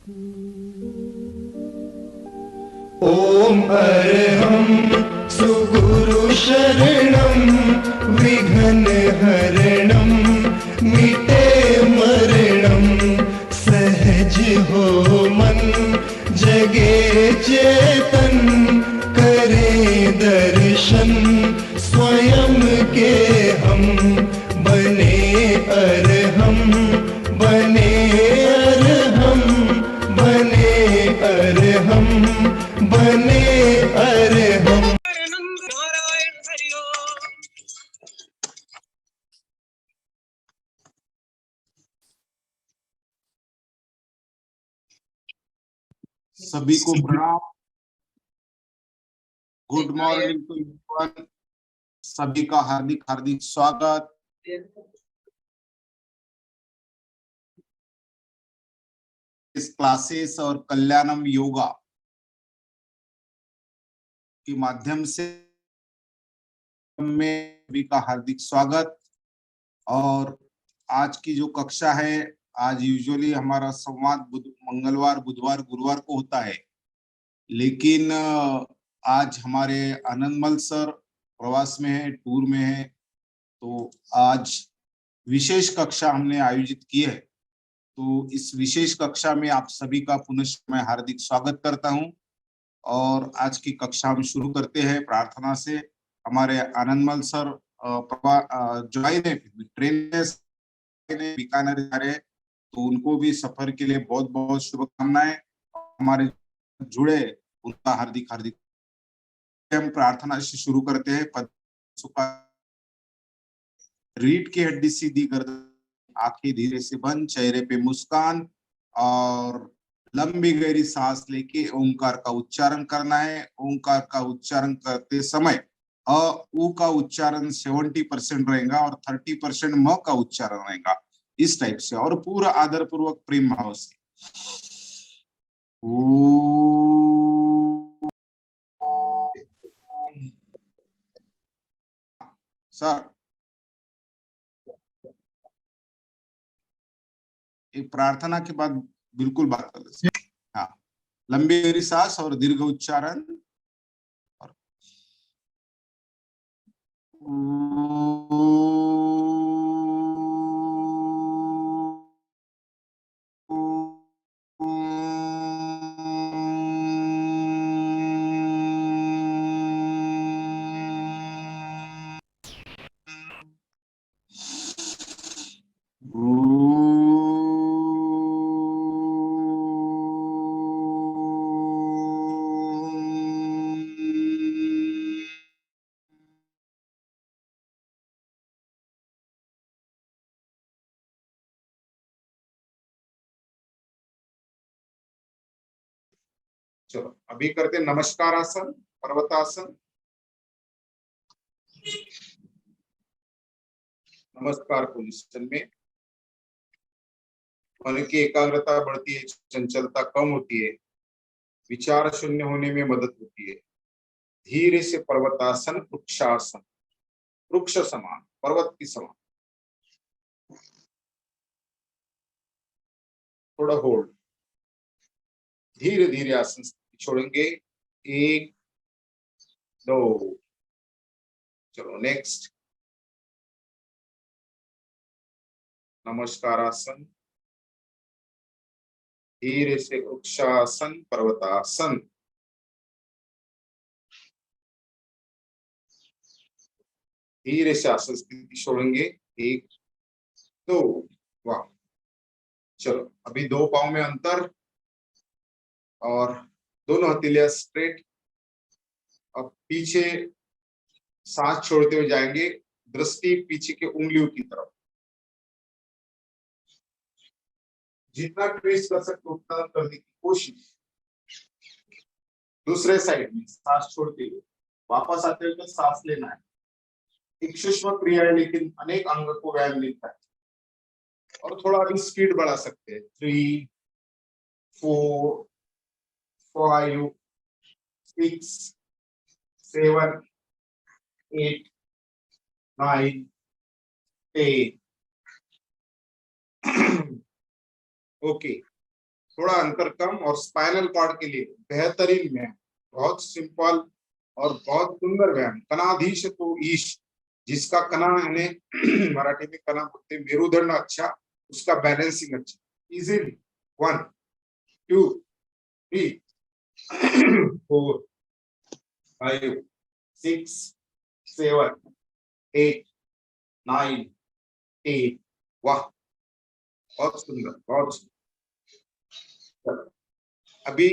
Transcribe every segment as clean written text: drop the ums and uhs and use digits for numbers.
ओम अरहं सुगुरु शरणं विघ्न हरणं मिटे मरणं सहज हो मन जगे चेतन करे दर्शन स्वयं के हम बने अरहं बने अरहं बने अरहं बने अरहं। नारायण हरि ओम। सभी को प्रणाम। Good morning to everyone. सभी का हार्दिक हार्दिक स्वागत। इस क्लासेस और कल्याणम योगा के माध्यम से में सभी का हार्दिक स्वागत। और आज की जो कक्षा है, आज यूजुअली हमारा संवाद मंगलवार, बुधवार, गुरुवार को होता है, लेकिन आज हमारे आनंदमल सर प्रवास में है, टूर में है, तो आज विशेष कक्षा हमने आयोजित की है। तो इस विशेष कक्षा में आप सभी का पुनः मैं हार्दिक स्वागत करता हूं। और आज की कक्षा हम शुरू करते हैं प्रार्थना से। हमारे आनंदमल सर ज्वाइन है, ट्रेन में बीकानेर जा रहे हैं, तो उनको भी सफर के लिए बहुत बहुत शुभकामनाएं। हमारे जुड़े उनका हार्दिक हार्दिक। हम प्रार्थना से शुरू करते हैं। रीढ़ की हड्डी सीधी कर, आंखें धीरे से बंद, चेहरे पे मुस्कान और लंबी गहरी सांस लेके ओंकार का उच्चारण करना है। ओंकार का उच्चारण करते समय अ उ का उच्चारण 70% रहेगा और 30% म का उच्चारण रहेगा, इस टाइप से, और पूरा आदर पूर्वक प्रेम भाव से। सर, एक प्रार्थना के बाद बिल्कुल बात कर लेते हैं। हाँ, लंबी गहरी सांस और दीर्घ उच्चारण। चलो अभी करते नमस्कार आसन, पर्वतासन। नमस्कार पोजीशन में मन की एकाग्रता बढ़ती है, चंचलता कम होती है, विचार शून्य होने में मदद होती है। धीरे से पर्वतासन, वृक्षासन, वृक्ष समान, पर्वत की समान। थोड़ा होल्ड। धीरे धीरे आसन छोड़ेंगे। 1 2, चलो नेक्स्ट। नमस्कार आसन, धीरे से वृक्षासन, पर्वतासन। धीरे से आसन स्थिति छोड़ेंगे। 1 2, वाह। चलो अभी 2 पांव में अंतर और दोनों हथेलियां स्ट्रेट। अब पीछे सांस छोड़ते हुए जाएंगे, दृष्टि पीछे के उंगलियों की तरफ। जितना ट्रेस कर सकते उतना करने की कोशिश। दूसरे साइड में सांस छोड़ते हुए वापस आते हुए सांस लेना है। एक सूक्ष्म क्रिया है, लेकिन अनेक अंग को व्यायाम मिलता है। और थोड़ा अभी स्पीड बढ़ा सकते हैं। 3 4 5 6 7 8 9 10। ओके, थोड़ा अंतर कम और स्पाइनल कॉर्ड के लिए बेहतरीन व्यायाम, बहुत सिंपल और बहुत सुंदर व्यायाम। कणाधीश तो ईश, जिसका कणा यानी मराठी में कणा बोलते, मेरुदंड अच्छा, उसका बैलेंसिंग अच्छा। इजीली 1 2 3 4 5 6 7 8 9 10। वाह, बहुत सुंदर, बहुत सुंदर। अभी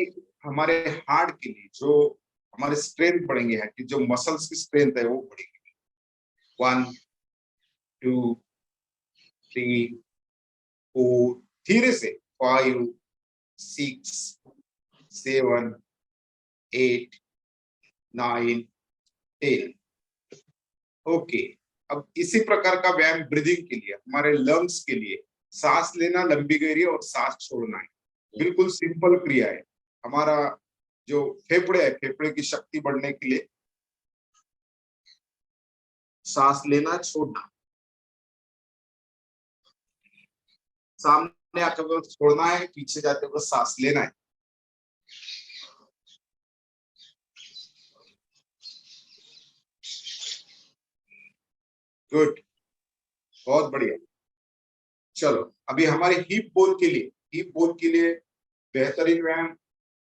हमारे हार्ट के लिए जो हमारे स्ट्रेंथ बढ़ेंगे है कि जो मसल्स की स्ट्रेंथ है वो बढ़ेगी। 1 2 3 4, धीरे से 5 6 7 8 9 10। ओके, अब इसी प्रकार का व्यायाम ब्रीदिंग के लिए, हमारे लंग्स के लिए, सांस लेना लंबी गहरी और सांस छोड़ना है, बिल्कुल सिंपल क्रिया है। हमारा जो फेफड़े है, फेफड़े की शक्ति बढ़ने के लिए सांस लेना छोड़ना, सामने आते वक्त छोड़ना है, पीछे जाते वक्त सांस लेना है। गुड, बहुत बढ़िया। चलो अभी हमारे हिप बोल के लिए बेहतरीन व्यायाम।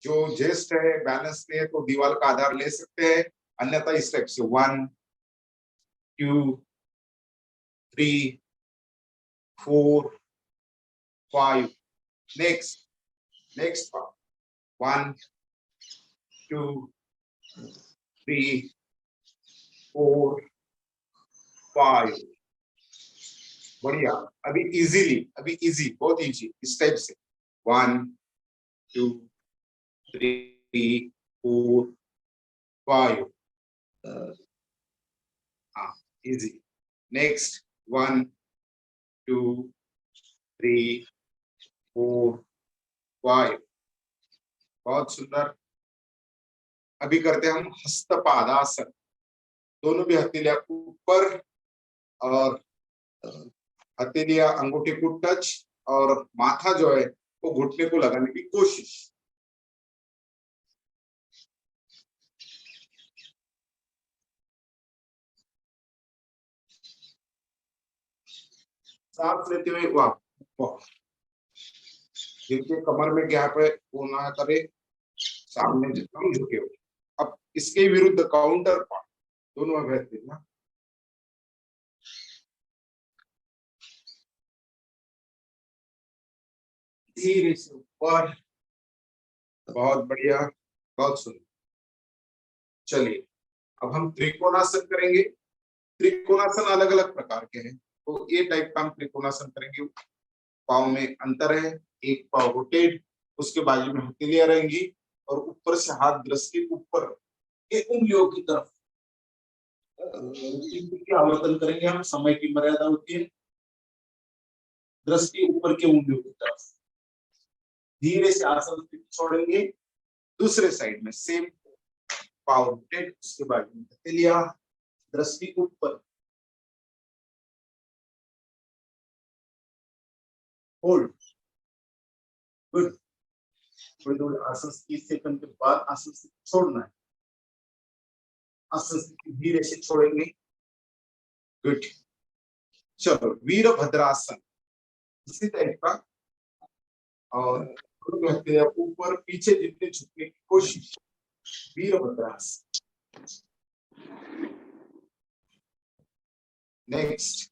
जो जेस्ट है, बैलेंस नहीं है तो दीवार का आधार ले सकते हैं, अन्यथा इस टाइप से 1 2 3 4 5। नेक्स्ट 1 2 3 4 5। बढ़िया। अभी इजी, बहुत इजी, इस टाइप से 1 2 3 4 5। हाँ, इजी। नेक्स्ट 1 2 3 4 5। बहुत सुंदर। अभी करते हैं हम हस्तपादासन। दोनों भी हथेलियां ऊपर और हथेलियां अंगूठे को टच और माथा जो है वो घुटने को लगाने की कोशिश। सांस लेते हुए वाह, देखिए कमर में गैप है, वो ना करे, सामने जितना झुके हुए। अब इसके विरुद्ध काउंटर पार्ट, दोनों अभ्यर्थी ना, धीरे से ऊपर, बहुत बढ़िया, बहुत सुंदर। चलिए अब हम त्रिकोणासन करेंगे। त्रिकोणासन अलग अलग प्रकार के हैं, तो ये टाइप का हम त्रिकोणासन करेंगे। पाँव में अंतर है, एक पाँव रोटेट, उसके बाजू में हथेलियां रहेंगी और ऊपर से हाथ दृष्टि ऊपर, ये उंगलियों की तरफ की आवर्तन करेंगे हम। समय की मर्यादा होती है, दृष्टि ऊपर के उंगलियों की तरफ। धीरे से आसन छोड़ेंगे, दूसरे साइड में सेम पावर रोटेट, उसके बाद में हथेलियां, दृष्टि ऊपर, होल्ड। गुड। थोड़ी थोड़ी आसन 30 सेकंड के बाद आसन से छोड़ना है। आसन से धीरे से छोड़ेंगे। गुड। चलो वीरभद्रासन, इसी टाइप का, और ऊपर पीछे जितने झुकने की कोशिश। वीरभद्रासन। नेक्स्ट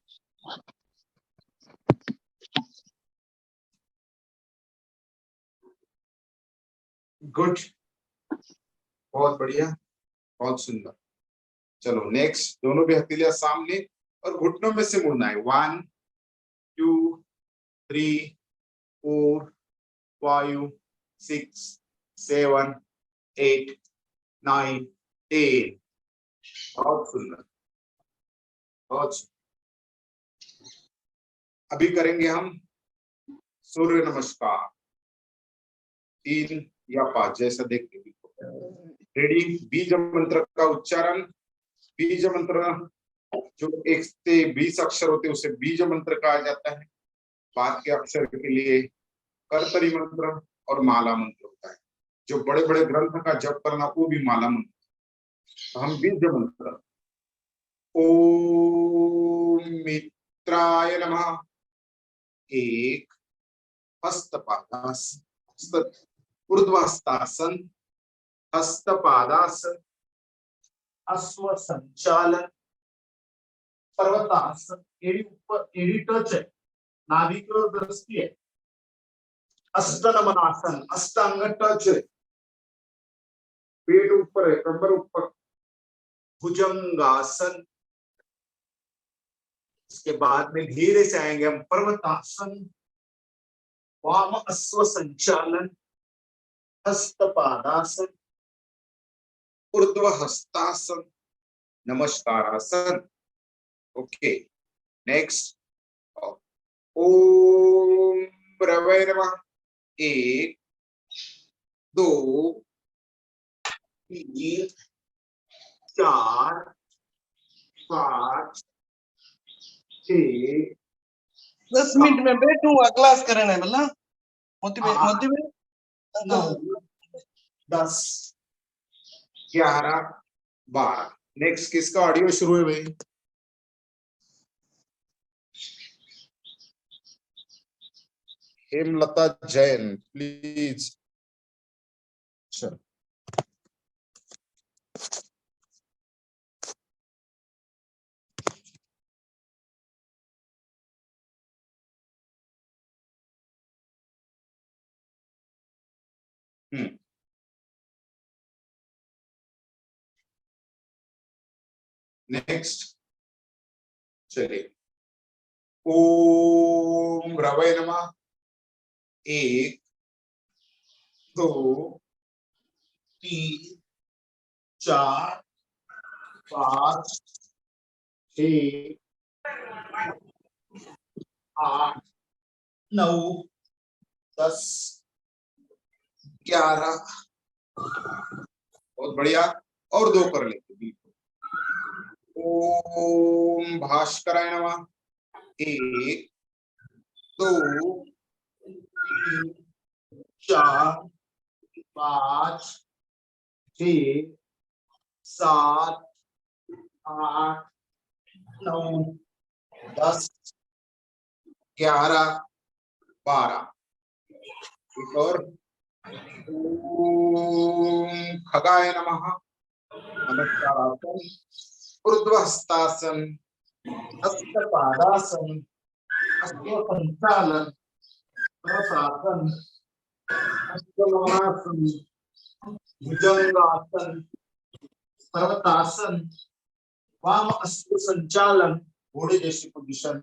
गुड, बहुत बढ़िया, बहुत सुंदर। चलो नेक्स्ट, दोनों भी हथेलियां सामने और घुटनों में से मुड़ना है। 1 2 3 4 5 6 7 8 9 10। बहुत सुंदर, बहुत सुंदर। अभी करेंगे हम सूर्य नमस्कार, 3 या 5 जैसा देखते हैं। रेडी। बीज मंत्र का उच्चारण। बीज मंत्र जो 1 से 20 अक्षर होते हैं उसे बीज मंत्र कहा जाता है। बाद के अक्षर के लिए कर्तरी मंत्र, और माला मंत्र होता है। जो बड़े बड़े ग्रंथ का जप करना वो भी माला मंत्र। तो हम बीज मंत्र ओम मित्राय नमः। एक हस्तपादासन, ऊर्ध्वहस्तासन, हस्तपादासन, अश्व संचालन, पर्वतासन, एड़ी ऊपर, एड़ी टच है, नाभि की ओर दृष्टि है, अष्टनमनासन, अष्टांग टच है, पेट ऊपर है, कमर ऊपर, भुजंगासन। इसके बाद में धीरे से आएंगे हम पर्वतासन, वाम अश्व संचालन, हस्तपादासन, ऊर्ध्व हस्तासन, नमस्कारासन। ओके, नेक्स्ट ओम रवै नमः। 1 2 3 4 5 6 10 मिनट में बैठूंगा, क्लास करना है बोला। मोटिवेट 9 10 11 12। नेक्स्ट किसका ऑडियो शुरू है भाई? हेमलता जैन प्लीज। चलो नेक्स्ट चलिए। ओम रवै नमः। 1 2 3 4 5 6 8 9 10 11। बहुत बढ़िया, और 2 कर लेते बिल्कुल। ओम भास्कराय नमः। 1 2 3 4 5 6 7 8 9 10 11 12। एक और ओम खगाय नमः। नमस्कारासन, ऊर्ध्वहस्तासन, हस्तपादासन, अश्व संचालन, प्रसासन, हस्तमनासन, भुजंगासन, पर्वतासन, वाम अश्व संचालन, घोड़े जैसी पोजीशन,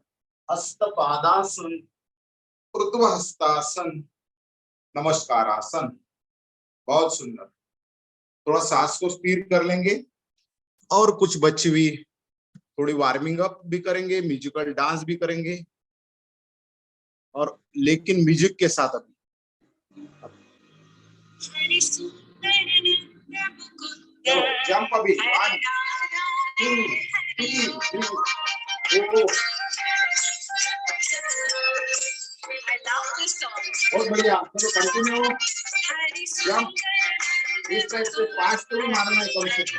हस्तपादासन, ऊर्ध्वहस्तासन, नमस्कारासन। बहुत सुंदर। थोड़ा सांस को स्थिर कर लेंगे और कुछ बच्चे भी थोड़ी वार्मिंग अप भी करेंगे, म्यूजिकल डांस भी करेंगे, और लेकिन म्यूजिक के साथ। अभी जंप अभी 1 2 3 4। बहुत बढ़िया, चलो कंटिन्यू। जंप इस टाइप से 5 तो मारना है कम से कम।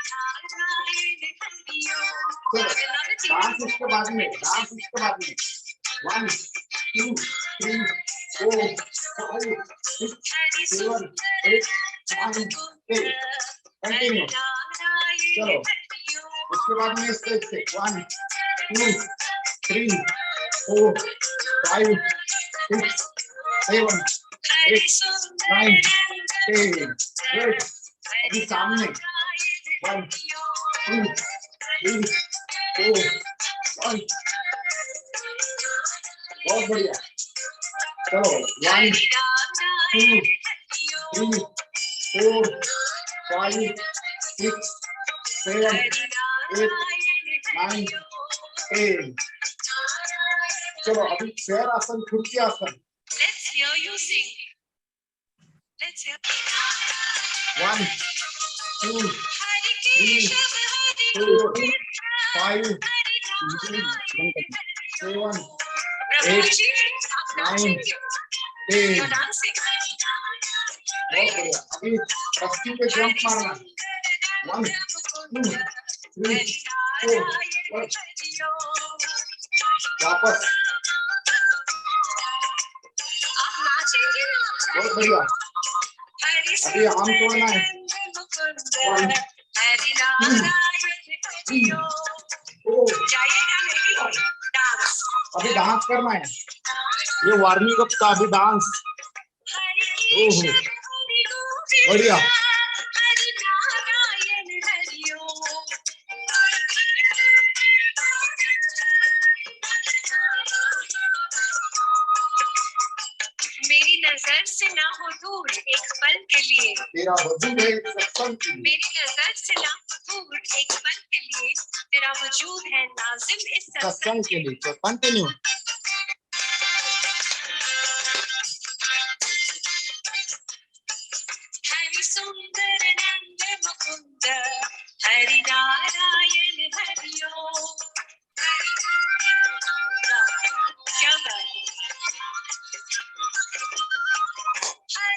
डांस इसके बाद में, डांस इसके बाद में। 1 2 3 4 5 6 7 8 9 10। कंटिन्यू। चलो उसके बाद में स्टेज से 1 2 3 4 5 6 7 8 9 10। गुड। अभी सामने 1 2 3 4 5। बहुत बढ़िया। चलो 1 2 3 4 5 6 7 8 9 10। चलो अभी चेयर आसन, कुर्सी आसन। 1 2 3 4 5 6 7 8 9 10। बहुत बढ़िया। अभी रस्सी पे जंप मारना है। 1 2 3 4 वापस। आप नाचेंगे ना आप बहुत बढ़िया। अभी आम तोड़ना है। 1 2 जाइएगा नहीं डांस अभी डांस करना है। ये वार्मिंग अप था, अभी डांस। ओहो बढ़िया। मेरी नजर से ना हो दूर एक पल के लिए, तेरा वजूद है सत्संग के लिए। मेरी नजर से ना हो दूर एक पल के लिए, तेरा वजूद है लाजिम इस सत्संग के लिए। तो कंटिन्यू। हरि सुंदर नंद मुकुंद हरि नारायण हरि ओम। क्या बात है।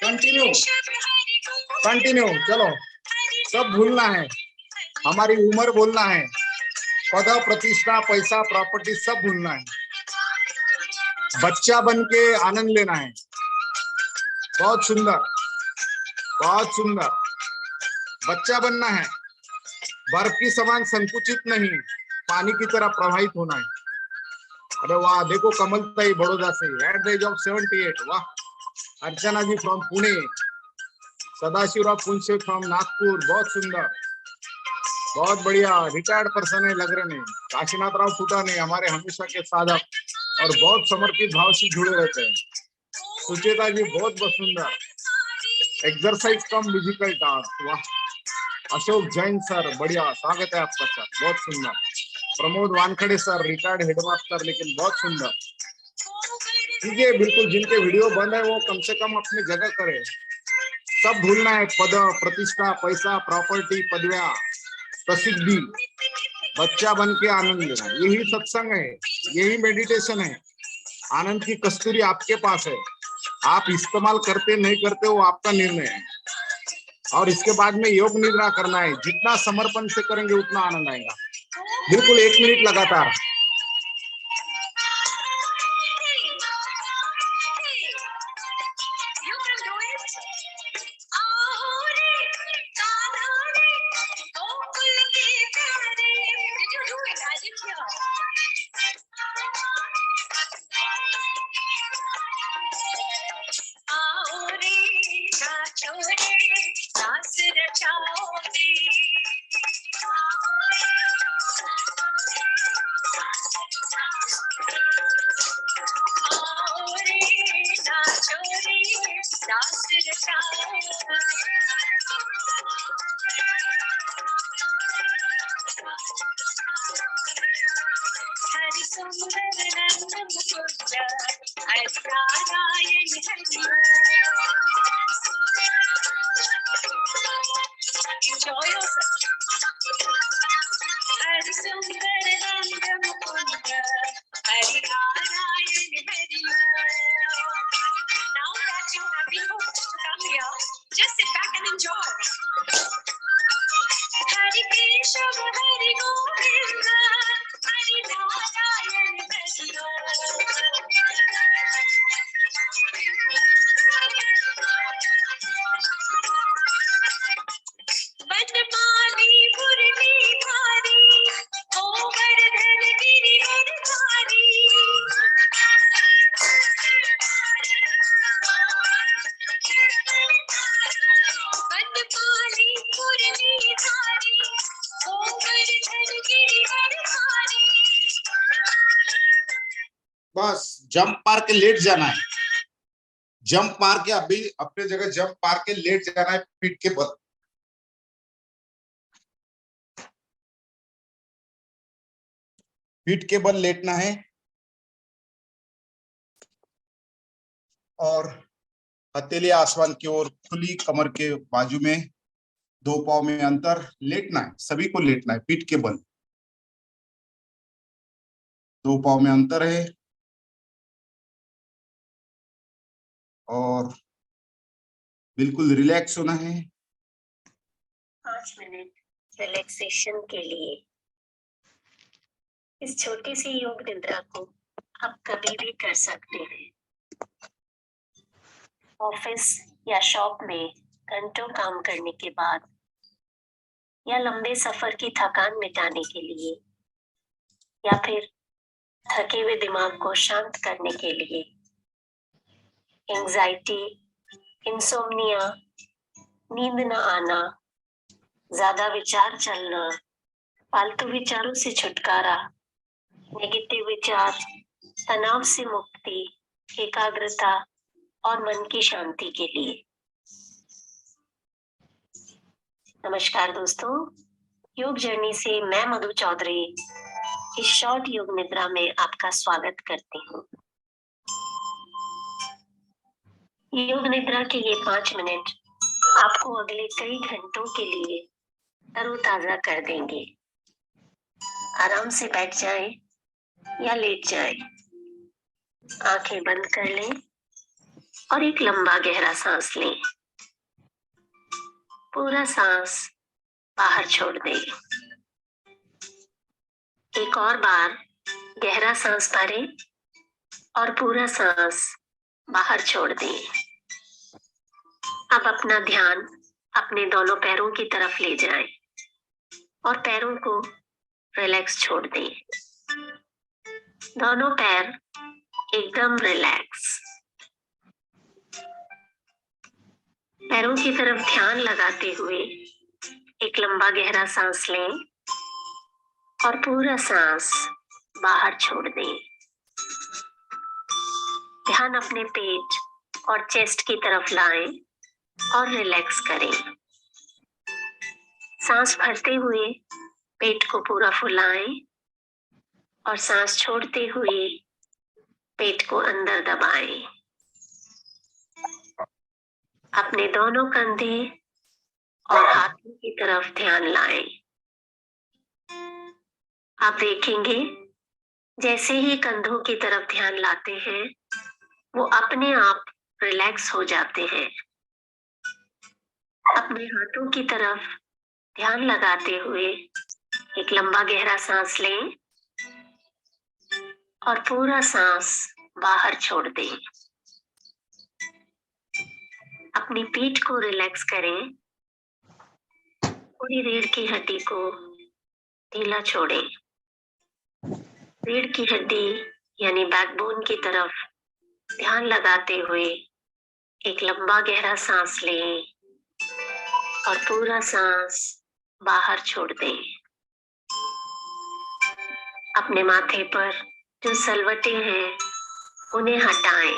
Continue continue. चलो सब भूलना है, हमारी उम्र भूलना है, पद प्रतिष्ठा पैसा प्रॉपर्टी सब भूलना है, बच्चा बन के आनंद लेना है। बहुत सुंदर, बहुत सुंदर। बच्चा बनना है, बर्फ की समान संकुचित नहीं, पानी की तरह प्रवाहित होना है। अरे वाह, देखो कमलताई बड़ौदा से एट द एज ऑफ 78। वाह। Archana ji from Pune, Sadashivrao Punse from Nagpur. बहुत सुंदर, बहुत बढ़िया। रिटायर्ड पर्सन है लग रहे हैं। काशीनाथ राव फुटाने हमारे हमेशा के साधक और बहुत समर्पित भाव से जुड़े रहते हैं। सुचेता जी बहुत सुंदर। एक्सरसाइज कम फिजिकल टास्क। वाह। अशोक जैन सर बढ़िया, स्वागत है आपका सर, बहुत सुंदर। Pramod Wankhede sir retired headmaster, लेकिन बहुत सुंदर। ठीक है, बिल्कुल जिनके वीडियो बंद है वो कम से कम अपनी जगह करे। सब भूलना है, पद प्रतिष्ठा पैसा प्रॉपर्टी पदव्या प्रसिद्धि, बच्चा बन के आनंद लेना। यही सत्संग है, यही मेडिटेशन है। आनंद की कस्तूरी आपके पास है, आप इस्तेमाल करते नहीं करते वो आपका निर्णय है। और इसके बाद में योग निद्रा करना है, जितना समर्पण से करेंगे उतना आनंद आएगा। बिल्कुल 1 मिनट लगातार। हरि सुंदर नंद मुकुंद हरि नारायण हरि Enjoy yourself. हरि सुंदर नंद Mukund Hari Narayan Hari Now that you have been hooked to come here, just sit back and enjoy. Hari Keshav Hari Govinda Hari Narayan Hari Banmali मुरली धारी गोवर्धन गिरिवर धारी बनमाली मुरली धारी गोवर्धन गिरिवर धारी। बस जंप मार के लेट जाना है, जंप मार के अभी अपने जगह जंप मार के लेट जाना है, पीठ के बल। पीठ के बल लेटना है और हथेली आसमान की ओर, खुली कमर के बाजू में, 2 पांव में अंतर। लेटना है, सभी को लेटना है, पीठ के बल, 2 पांव में अंतर है और बिल्कुल रिलैक्स होना है। 5 मिनट रिलैक्सेशन के लिए। इस छोटी सी योग निद्रा को आप कभी भी कर सकते हैं। ऑफिस या शॉप में घंटों काम करने के बाद या लंबे सफर की थकान मिटाने के लिए या फिर थके हुए दिमाग को शांत करने के लिए, एंजाइटी, इंसोम्निया, नींद न आना, ज्यादा विचार चलना, फालतू विचारों से छुटकारा, नेगेटिव विचार, तनाव से मुक्ति, एकाग्रता और मन की शांति के लिए। नमस्कार दोस्तों, योग जर्नी से मैं मधु चौधरी इस शॉर्ट योग निद्रा में आपका स्वागत करती हूँ। योग निद्रा के ये 5 मिनट आपको अगले कई घंटों के लिए तरोताजा कर देंगे। आराम से बैठ जाएं या लेट जाएं, आंखें बंद कर लें और एक लंबा गहरा सांस लें। पूरा सांस बाहर छोड़ दें। एक और बार गहरा सांस भरें और पूरा सांस बाहर छोड़ दें। अब अपना ध्यान अपने दोनों पैरों की तरफ ले जाएं और पैरों को रिलैक्स छोड़ दें। दोनों पैर एकदम रिलैक्स। पैरों की तरफ ध्यान लगाते हुए एक लंबा गहरा सांस लें और पूरा सांस बाहर छोड़ दें। ध्यान अपने पेट और चेस्ट की तरफ लाएं और रिलैक्स करें। सांस भरते हुए पेट को पूरा फुलाएं और सांस छोड़ते हुए पेट को अंदर दबाएं। अपने दोनों कंधे और हाथों की तरफ ध्यान लाएं। आप देखेंगे जैसे ही कंधों की तरफ ध्यान लाते हैं वो अपने आप रिलैक्स हो जाते हैं। अपने हाथों की तरफ ध्यान लगाते हुए एक लंबा गहरा सांस लें और पूरा सांस बाहर छोड़ दें। अपनी पीठ को रिलैक्स करें। पूरी रीढ़ की हड्डी को ढीला छोड़ें। रीढ़ की हड्डी यानी बैकबोन की तरफ ध्यान लगाते हुए एक लंबा गहरा सांस लें और पूरा सांस बाहर छोड़ दें। अपने माथे पर जो सलवटें हैं उन्हें हटाएं।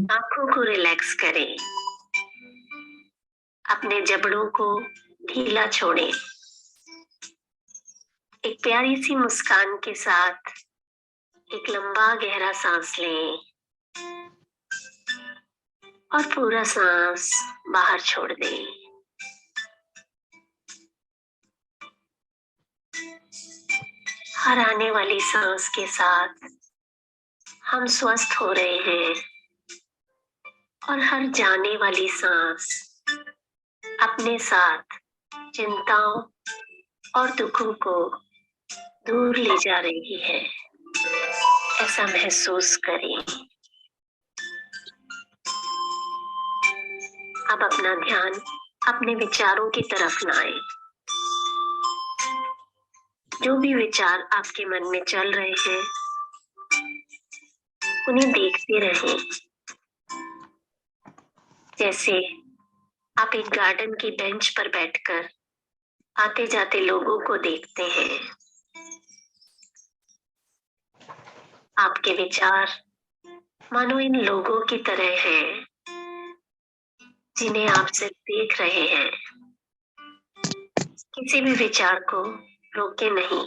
आंखों को रिलैक्स करें। अपने जबड़ों को ढीला छोड़ें। एक प्यारी सी मुस्कान के साथ एक लंबा गहरा सांस लें और पूरा सांस बाहर छोड़ दें। हर आने वाली सांस के साथ हम स्वस्थ हो रहे हैं और हर जाने वाली सांस अपने साथ चिंताओं और दुखों को दूर ले जा रही है। ऐसा महसूस करें। अब अपना ध्यान अपने विचारों की तरफ लाएं। जो भी विचार आपके मन में चल रहे हैं उन्हें देखते रहें। जैसे आप एक गार्डन की बेंच पर बैठकर आते जाते लोगों को देखते हैं। आपके विचार मानो इन लोगों की तरह हैं जिन्हें आप सिर्फ देख रहे हैं। किसी भी विचार को रोके नहीं।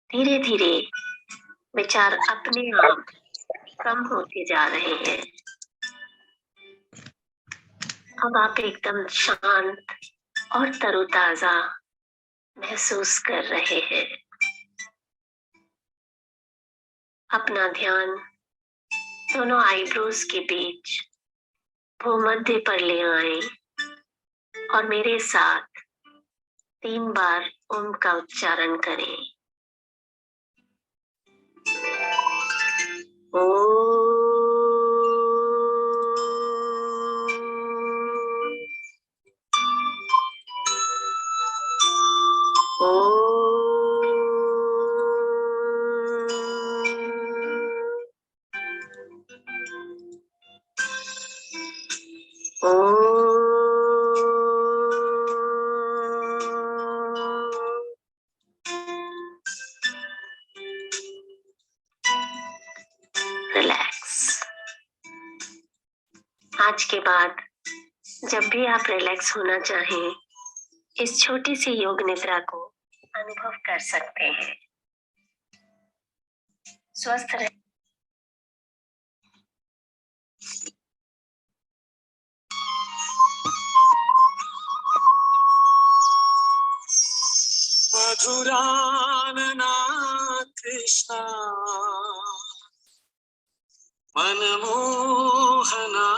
धीरे धीरे विचार अपने आप कम होते जा रहे हैं। अब आप एकदम शांत और तरोताजा महसूस कर रहे हैं। अपना ध्यान दोनों आईब्रोज के बीच भूमध्य पर ले आए और मेरे साथ 3 बार ओम का उच्चारण करें। रिलैक्स। आज के बाद जब भी आप रिलैक्स होना चाहें, इस छोटी सी योग निद्रा को अनुभव कर सकते हैं। स्वस्थ रहे। मधुरानना कृष्णा मनमोहना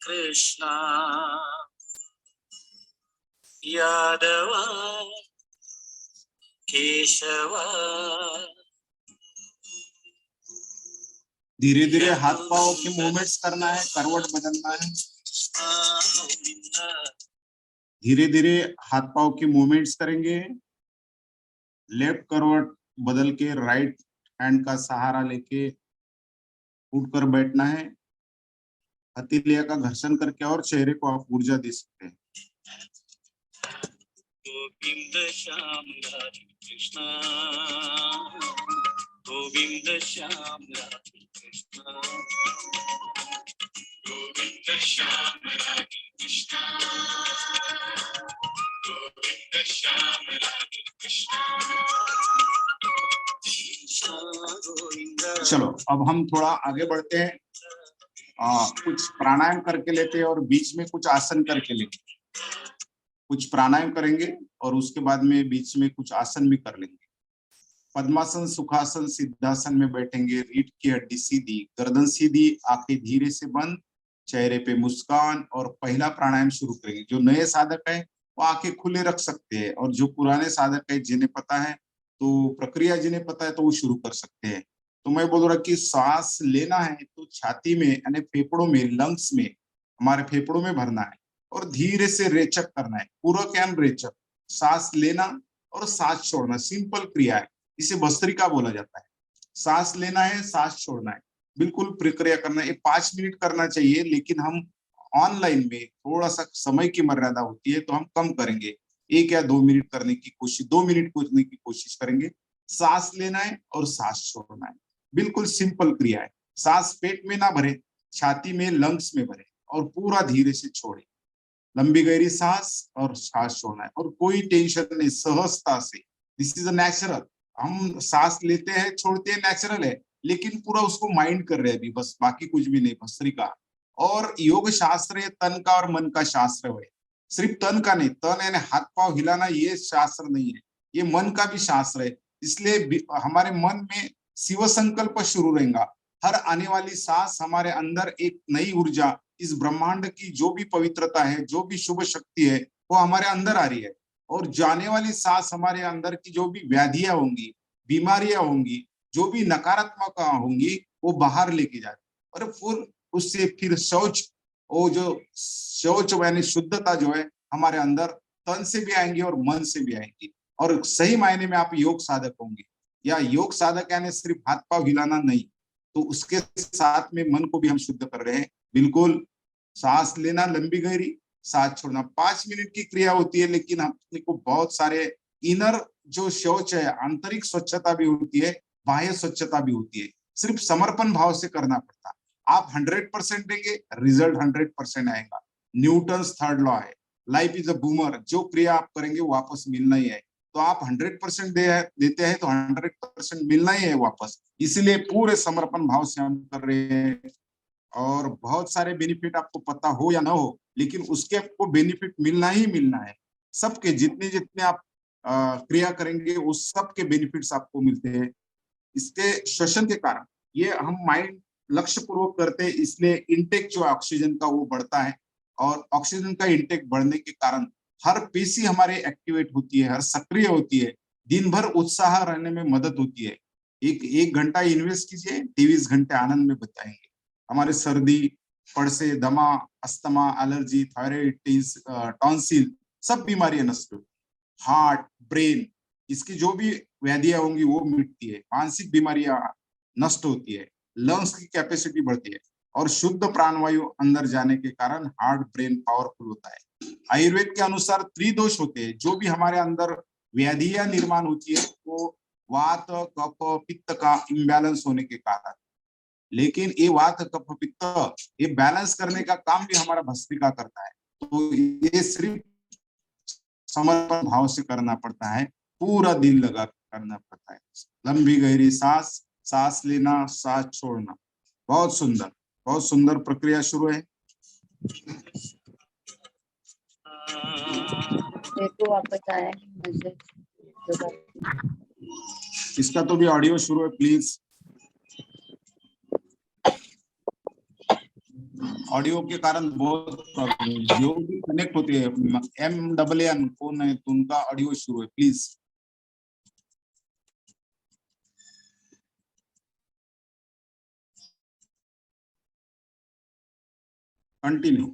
कृष्णा यादवा केशवा। धीरे धीरे हाथ पांव के मूवमेंट्स करना है, करवट बदलना है। धीरे धीरे हाथ पांव के मूवमेंट्स करेंगे। लेफ्ट करवट बदल के राइट हैंड का सहारा लेके उठकर बैठना है। हथेलिया का घर्षण करके और चेहरे को आप ऊर्जा दे सकते हैं। गोविंद श्याम राधे कृष्णा, गोविंद श्याम राधे कृष्णा, गोविंद श्याम राधे कृष्णा, गोविंद श्याम राधे कृष्णा। चलो अब हम थोड़ा आगे बढ़ते हैं। कुछ प्राणायाम करके लेते हैं और बीच में कुछ आसन करके लेंगे। कुछ प्राणायाम करेंगे और उसके बाद में बीच में कुछ आसन भी कर लेंगे। पद्मासन, सुखासन, सिद्धासन में बैठेंगे। रीढ़ की हड्डी सीधी, गर्दन सीधी, आंखें धीरे से बंद, चेहरे पे मुस्कान। और पहला प्राणायाम शुरू करेंगे। जो नए साधक है वो आंखें खुले रख सकते हैं, और जो पुराने साधक है जिन्हें पता है तो प्रक्रिया जिन्हें पता है तो वो शुरू कर सकते हैं। तो मैं बोल रहा कि सांस लेना है तो छाती में यानी फेफड़ों में, लंग्स में, हमारे फेफड़ों में भरना है और धीरे से रेचक करना है। पूरक एवं रेचक, सांस लेना और सांस छोड़ना, सिंपल क्रिया है। इसे भस्त्रिका बोला जाता है। सांस लेना है, सांस छोड़ना है, बिल्कुल प्रक्रिया करना है। 5 मिनट करना चाहिए, लेकिन हम ऑनलाइन में थोड़ा सा समय की मर्यादा होती है तो हम कम करेंगे। 1 या 2 मिनट करने की कोशिश, 2 मिनट करने की कोशिश करेंगे। सांस लेना है और सांस छोड़ना है, बिल्कुल सिंपल क्रिया है। सांस पेट में ना भरे, छाती में, लंग्स में भरे और पूरा धीरे से छोड़े। लंबी गहरी सांस और सांस छोड़ना है और कोई टेंशन नहीं, सहजता से। This is a natural. हम सांस लेते हैं, छोड़ते हैं, नेचुरल है, लेकिन पूरा उसको माइंड कर रहे हैं अभी, बस, बाकी कुछ भी नहीं। भस्त्रिका और योग शास्त्र है तन का और मन का शास्त्र है। सिर्फ तन का नहीं, तन यानी हाथ पांव हिलाना, ये शास्त्र नहीं है, ये मन का भी शास्त्र है। इसलिए हमारे मन में शिव संकल्प शुरू रहेगा। हर आने वाली सांस हमारे अंदर एक नई ऊर्जा, इस ब्रह्मांड की जो भी पवित्रता है, जो भी शुभ शक्ति है, वो हमारे अंदर आ रही है। और जाने वाली सांस हमारे अंदर की जो भी व्याधियां होंगी, बीमारियां होंगी, जो भी नकारात्मक होंगी, वो बाहर लेके जाए। और फिर उससे फिर शौच, वो जो शौच यानी शुद्धता जो है हमारे अंदर तन से भी आएंगी और मन से भी आएंगी। और सही मायने में आप योग साधक होंगे। या योग साधक यानी सिर्फ हाथ पांव हिलाना नहीं, तो उसके साथ में मन को भी हम शुद्ध कर रहे हैं। बिल्कुल सांस लेना लंबी गहरी, सांस छोड़ना। 5 मिनट की क्रिया होती है, लेकिन अपने को बहुत सारे इनर जो शौच है, आंतरिक स्वच्छता भी होती है, बाह्य स्वच्छता भी होती है। सिर्फ समर्पण भाव से करना पड़ता है। आप 100% देंगे, रिजल्ट 100% आएगा। न्यूटन 3rd लॉ है, लाइफ इज अ बूमर। जो क्रिया आप करेंगे वो वापस मिलना ही है। तो आप 100% देते हैं तो 100% मिलना ही है वापस। इसीलिए पूरे समर्पण भाव से हम कर रहे हैं। और बहुत सारे बेनिफिट आपको पता हो या ना हो, लेकिन उसके आपको बेनिफिट मिलना ही मिलना है। सबके जितने जितने आप क्रिया करेंगे उस सब के बेनिफिट्स आपको मिलते हैं। इसके श्वसन के कारण ये हम माइंड लक्ष्य पूर्वक करते हैं, इसलिए इनटेक जो ऑक्सीजन का वो बढ़ता है और ऑक्सीजन का इंटेक बढ़ने के कारण हर पेशी हमारे एक्टिवेट होती है, हर सक्रिय होती है, दिन भर उत्साह रहने में मदद होती है। एक घंटा इन्वेस्ट कीजिए, 23 घंटे आनंद में बताएंगे। हमारे सर्दी, पड़से, दमा, अस्थमा, एलर्जी, थायराइड, टॉन्सिल, सब बीमारियां नष्ट होती है। हार्ट, ब्रेन, इसकी जो भी व्याधियां होंगी वो मिटती है, मानसिक बीमारियां नष्ट होती है, लंग्स की कैपेसिटी बढ़ती है और शुद्ध प्राणवायु अंदर जाने के कारण हार्ट ब्रेन पावरफुल होता है। आयुर्वेद के अनुसार त्रिदोष होते हैं, जो भी हमारे अंदर व्याधियां निर्माण होती है वो वात, कफ, पित्त का इम्बैलेंस होने के कारण। लेकिन ये वात, कफ, पित्त ये बैलेंस करने का काम भी हमारा भस्त्रिका करता है। तो ये सिर्फ समर्पण भाव से करना पड़ता है, पूरा दिल लगा करना पड़ता है। लंबी गहरी सांस, सांस लेना, सांस छोड़ना। बहुत सुंदर प्रक्रिया शुरू है। देखो वापस आया मुझे। इसका तो भी ऑडियो शुरू है, प्लीज। ऑडियो के कारण बहुत प्रॉब्लम, जो भी कनेक्ट होते हैं MAN कौन है तो उनका ऑडियो शुरू है, प्लीज। कंटिन्यू।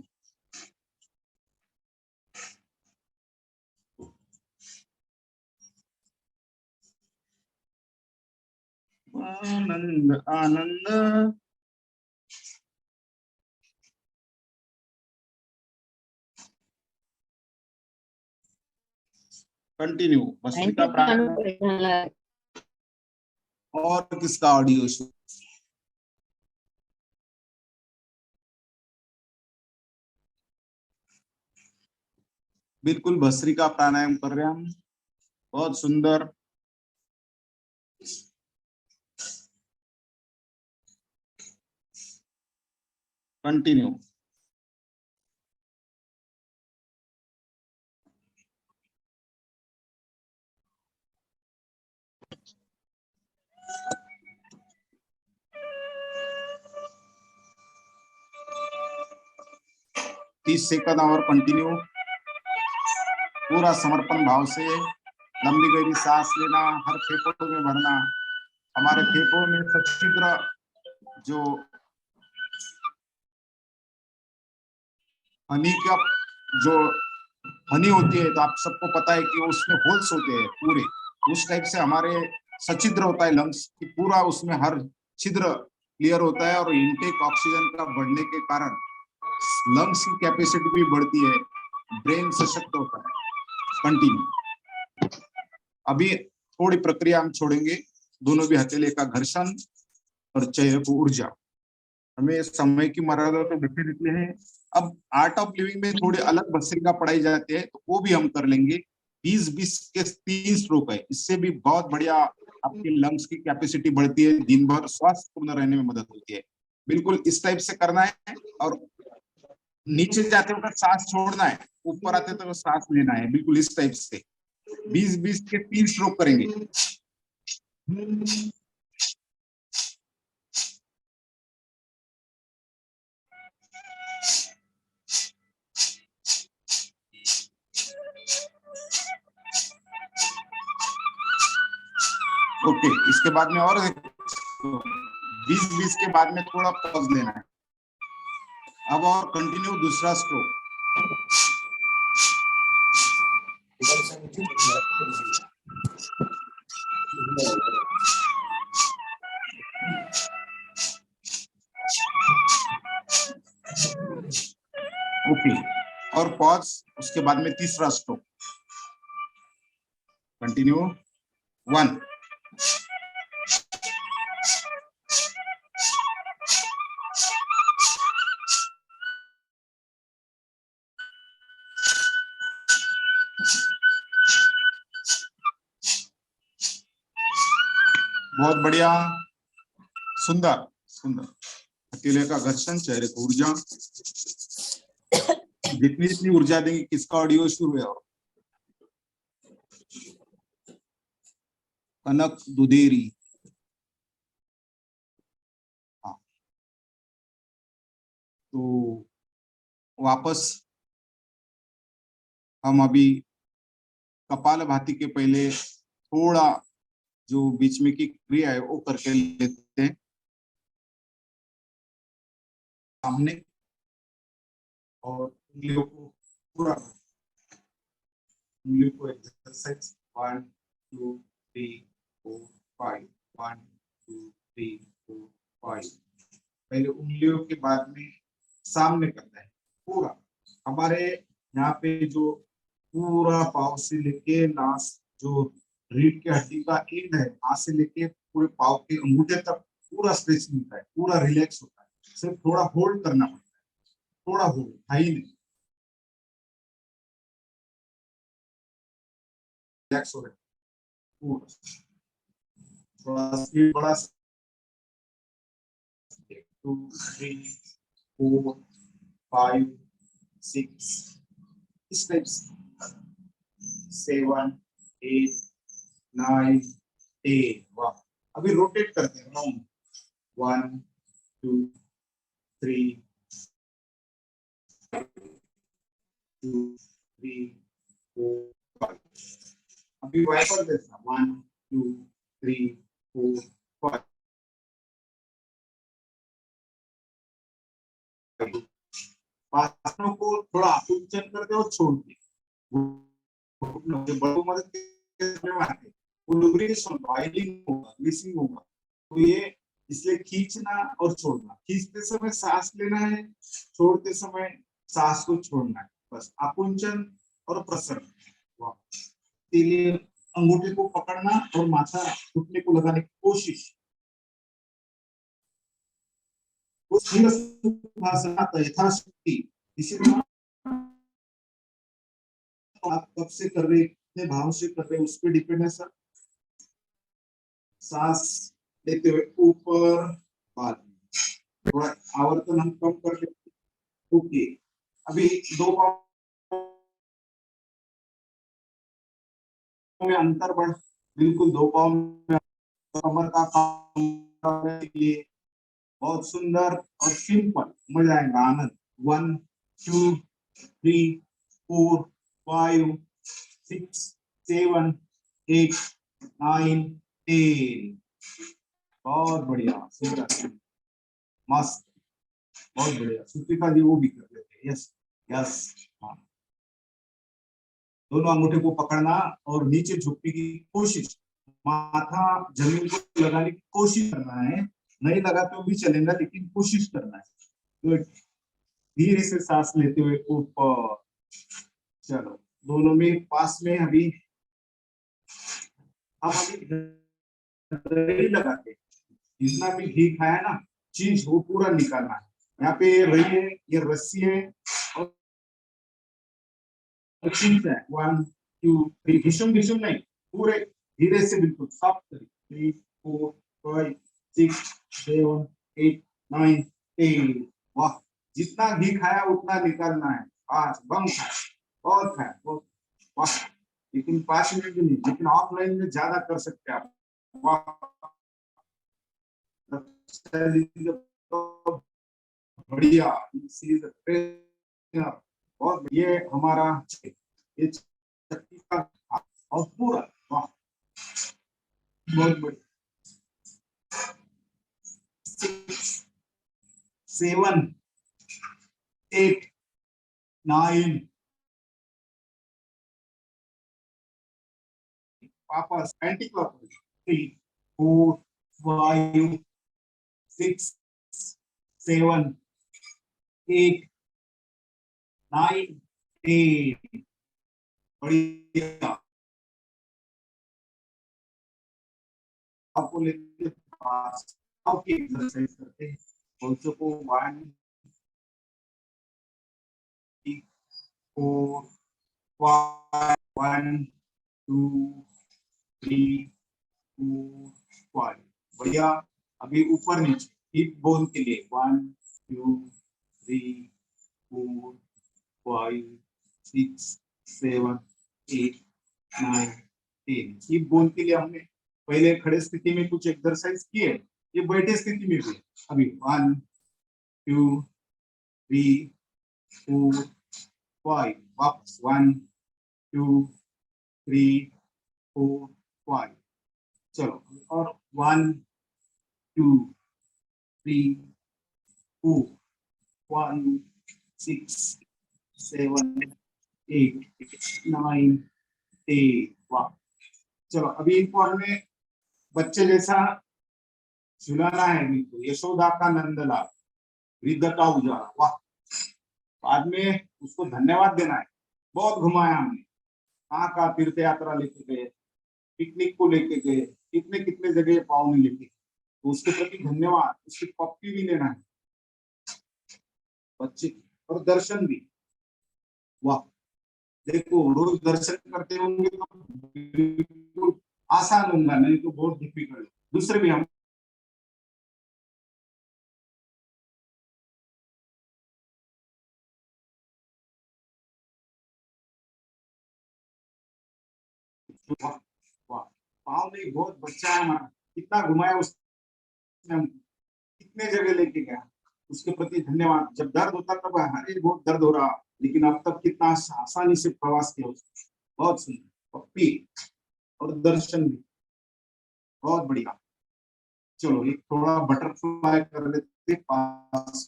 आनंद आनंद। कंटिन्यू। भस्त्रिका प्राणायाम और किसका ऑडियो शुरू? बिल्कुल भस्त्रिका प्राणायाम कर रहे हैं हम, बहुत सुंदर। कंटिन्यू। तीस सेकंड और कंटिन्यू। पूरा समर्पण भाव से लंबी गहरी सांस लेना, हर फेफड़ों में भरना। हमारे फेफड़ों में सच्छिद्र जो हनी का जो हनी होती है, तो आप सबको पता है कि उसमें होल्स होते हैं पूरे, उस टाइप से हमारे सच्छिद्र होता है लंग्स की, पूरा उसमें हर छिद्र क्लियर होता है और इनटेक ऑक्सीजन का बढ़ने के कारण लंग्स की कैपेसिटी भी बढ़ती है, ब्रेन सशक्त होता है। कंटिन्यू। अभी थोड़ी प्रक्रिया हम छोड़ेंगे, दोनों भी हथेली का घर्षण और चेहरे को ऊर्जा। हमें समय की मर्यादा तो डेफिनेटली है। अब आर्ट ऑफ लिविंग में थोड़े अलग भस्त्रिका पढ़ाई जाती है, तो वो भी हम कर लेंगे। 20-20 के 3 स्ट्रोक है, इससे भी बहुत बढ़िया आपके लंग्स की कैपेसिटी बढ़ती है, दिन भर स्वास्थ्यपूर्ण रहने में मदद होती है। बिल्कुल इस टाइप से करना है और नीचे जाते वक्त सांस छोड़ना है, ऊपर आते तो सांस लेना है, बिल्कुल इस टाइप से 20-20 के 3 स्ट्रोक करेंगे। ओके, इसके बाद में और 20-20 के बाद में थोड़ा पॉज लेना है। अब और कंटिन्यू दूसरा स्ट्रोक। ओके, और पॉज, उसके बाद में तीसरा स्ट्रोक। कंटिन्यू। 1 बहुत बढ़िया, सुंदर सुंदर। हथेली का घर्षण, चेहरे को ऊर्जा। जितनी ऊर्जा देंगे, किसका ऑडियो शुरू है? और कनक दुधेरी। हाँ, तो वापस हम अभी कपालभाति के पहले थोड़ा जो बीच में की क्रिया है वो करके लेते हैं सामने, और उंगलियों को पूरा उंगलियों को एक्सरसाइज 1 2 3 4 5 1 2 3 4 5। पहले उंगलियों के बाद में सामने करना है पूरा। हमारे यहाँ पे जो पूरा पाँव से लेके लास्ट जो रीढ़ की हड्डी का एंड है, हाथ से लेके पूरे पाँव के अंगूठे तक पूरा स्ट्रेच मिलता है, पूरा रिलैक्स होता है। सिर्फ थोड़ा होल्ड करना पड़ता है, थोड़ा होल्ड, हाई नहीं, रिलैक्स हो रहा है पूरा। थोड़ा स्पीड बड़ा, 2 3 4 5 6 स्टेप्स, 7 8 9 10। वाह, अभी रोटेट करते हैं राउंड, 1 2 3 2 3 4 5। अभी वाइपर जैसा 1 2 3 4 5। पासों को थोड़ा आकुंचन करते और छोड़ते, बड़ों में लुब्रिकेशन बॉइलिंग होगा, ग्रीसिंग होगा। तो ये इसलिए खींचना और छोड़ना, खींचते समय सांस लेना है, छोड़ते समय सांस को छोड़ना है, बस आकुंचन और प्रसरण। इसलिए अंगूठे को पकड़ना और माथा घुटने को लगाने की कोशिश। यथाशक्ति, इसीलिए आप कब से कर रहे, कितने भाव से कर रहे, उस पर डिपेंड है सर। सांस लेते हुए ऊपर, बाद में थोड़ा आवर्तन हम कम कर लेते। ओके, अभी 2 पाँव में अंतर बढ़, बिल्कुल 2 पाँव में कमर का काम करने के लिए बहुत सुंदर और सिंपल, मजा आएगा, आनंद। 1 2 3 4 5 6 7 8 9 10। बहुत बढ़िया, सुंदर, मस्त, बहुत बढ़िया। सुप्रिका जी वो भी कर लेते हैं। यस यस, हाँ, दोनों अंगूठे को पकड़ना और नीचे झुकने की कोशिश, माथा जमीन को लगाने की कोशिश करना है। नहीं लगा तो भी चलेगा, लेकिन कोशिश करना है। गुड, धीरे से सांस लेते हुए ऊपर। चलो, दोनों में पास में अभी हम अभी लगाते, जितना भी घी खाया ना चीज वो पूरा निकालना है। यहाँ पे रही है, ये रस्सी है और चीज है। 1 2 3, घिसुम घिसुम नहीं, पूरे धीरे से बिल्कुल सॉफ्ट 3 4 5 6 7 8 9 10। वाह, जितना घी खाया उतना निकालना है। आज बम खाया, बहुत खाया, बहुत। वाह, लेकिन 5 मिनट भी नहीं, लेकिन ऑफलाइन में ज्यादा कर सकते हैं आप। वाह, बढ़िया, बहुत ये हमारा ये का और पूरा, वाह, बहुत बढ़िया। 6 7 8 9 वापस एंटी क्लॉकवाइज 3 4 5 6 7 8 9 10। बढ़िया, आपको लेके पास आपकी एक्सरसाइज करते हैं। बच्चों को 1 4 5 1 2 3 4 5। बढ़िया, अभी ऊपर नीचे हिप बोन के लिए 1 2 3 4 5 6 7 8 9 10। हिप बोन के लिए हमने पहले खड़े स्थिति में कुछ एक्सरसाइज किए, ये बैठे स्थिति में भी अभी 1 2 3 4 5 वापस 1 2 3 4 5 चलो और 1 2 3 4 1 6 7 8 9 10 वाह चलो अभी इनको हमें बच्चे जैसा सुनाना है बिल्कुल यशोदा का नंदलाल वृद्ध का उजाला वाह बाद में उसको धन्यवाद देना है बहुत घुमाया हमने कहाँ कहाँ तीर्थ यात्रा लेके गए पिकनिक को लेके गए कितने कितने जगह पाँव लेके तो उसके प्रति धन्यवाद उसकी पप्पी भी लेना है बच्चे और दर्शन भी वाह देखो रोज दर्शन करते होंगे तो बिल्कुल आसान होगा नहीं तो बहुत डिफिकल्ट दूसरे भी हम वाह वाह पाँव में बहुत बच्चा है हमारा कितना घुमाया उसने हमको कितने जगह लेके गया उसके प्रति धन्यवाद जब दर्द होता तब अरे बहुत दर्द हो रहा लेकिन अब तक कितना आसानी से प्रवास किया उसने बहुत सुंदर पप्पी और दर्शन भी बहुत बढ़िया चलो एक थोड़ा बटरफ्लाई कर लेते पास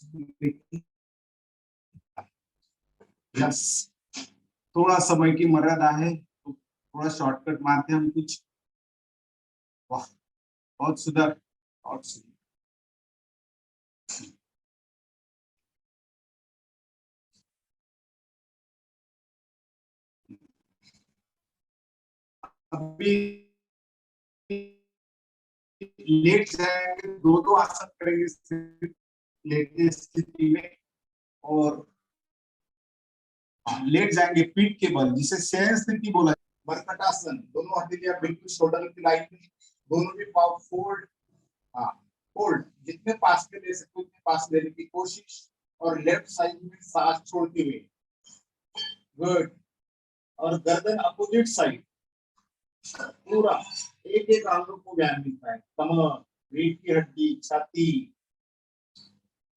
यस थोड़ा समय की मर्यादा है तो थोड़ा शॉर्टकट मारते हम कुछ वाह बहुत सुंदर बहुत सुंदर अभी लेट जाएंगे दो आसन करेंगे सिर्फ लेटे स्थिति में और लेट जाएंगे पीठ के बल जिसे शयन स्थिति बोला मरकटासन दोनों हथेलियां बिल्कुल शोल्डर की लाइन में दोनों भी पाव फोल्ड हाँ फोल्ड जितने पास में ले सकते उतने पास लेने की कोशिश और लेफ्ट साइड में सांस छोड़ते हुए गुड और गर्दन अपोजिट साइड पूरा एक एक अंगों को ध्यान मिलता है कमर रीढ़ की हड्डी छाती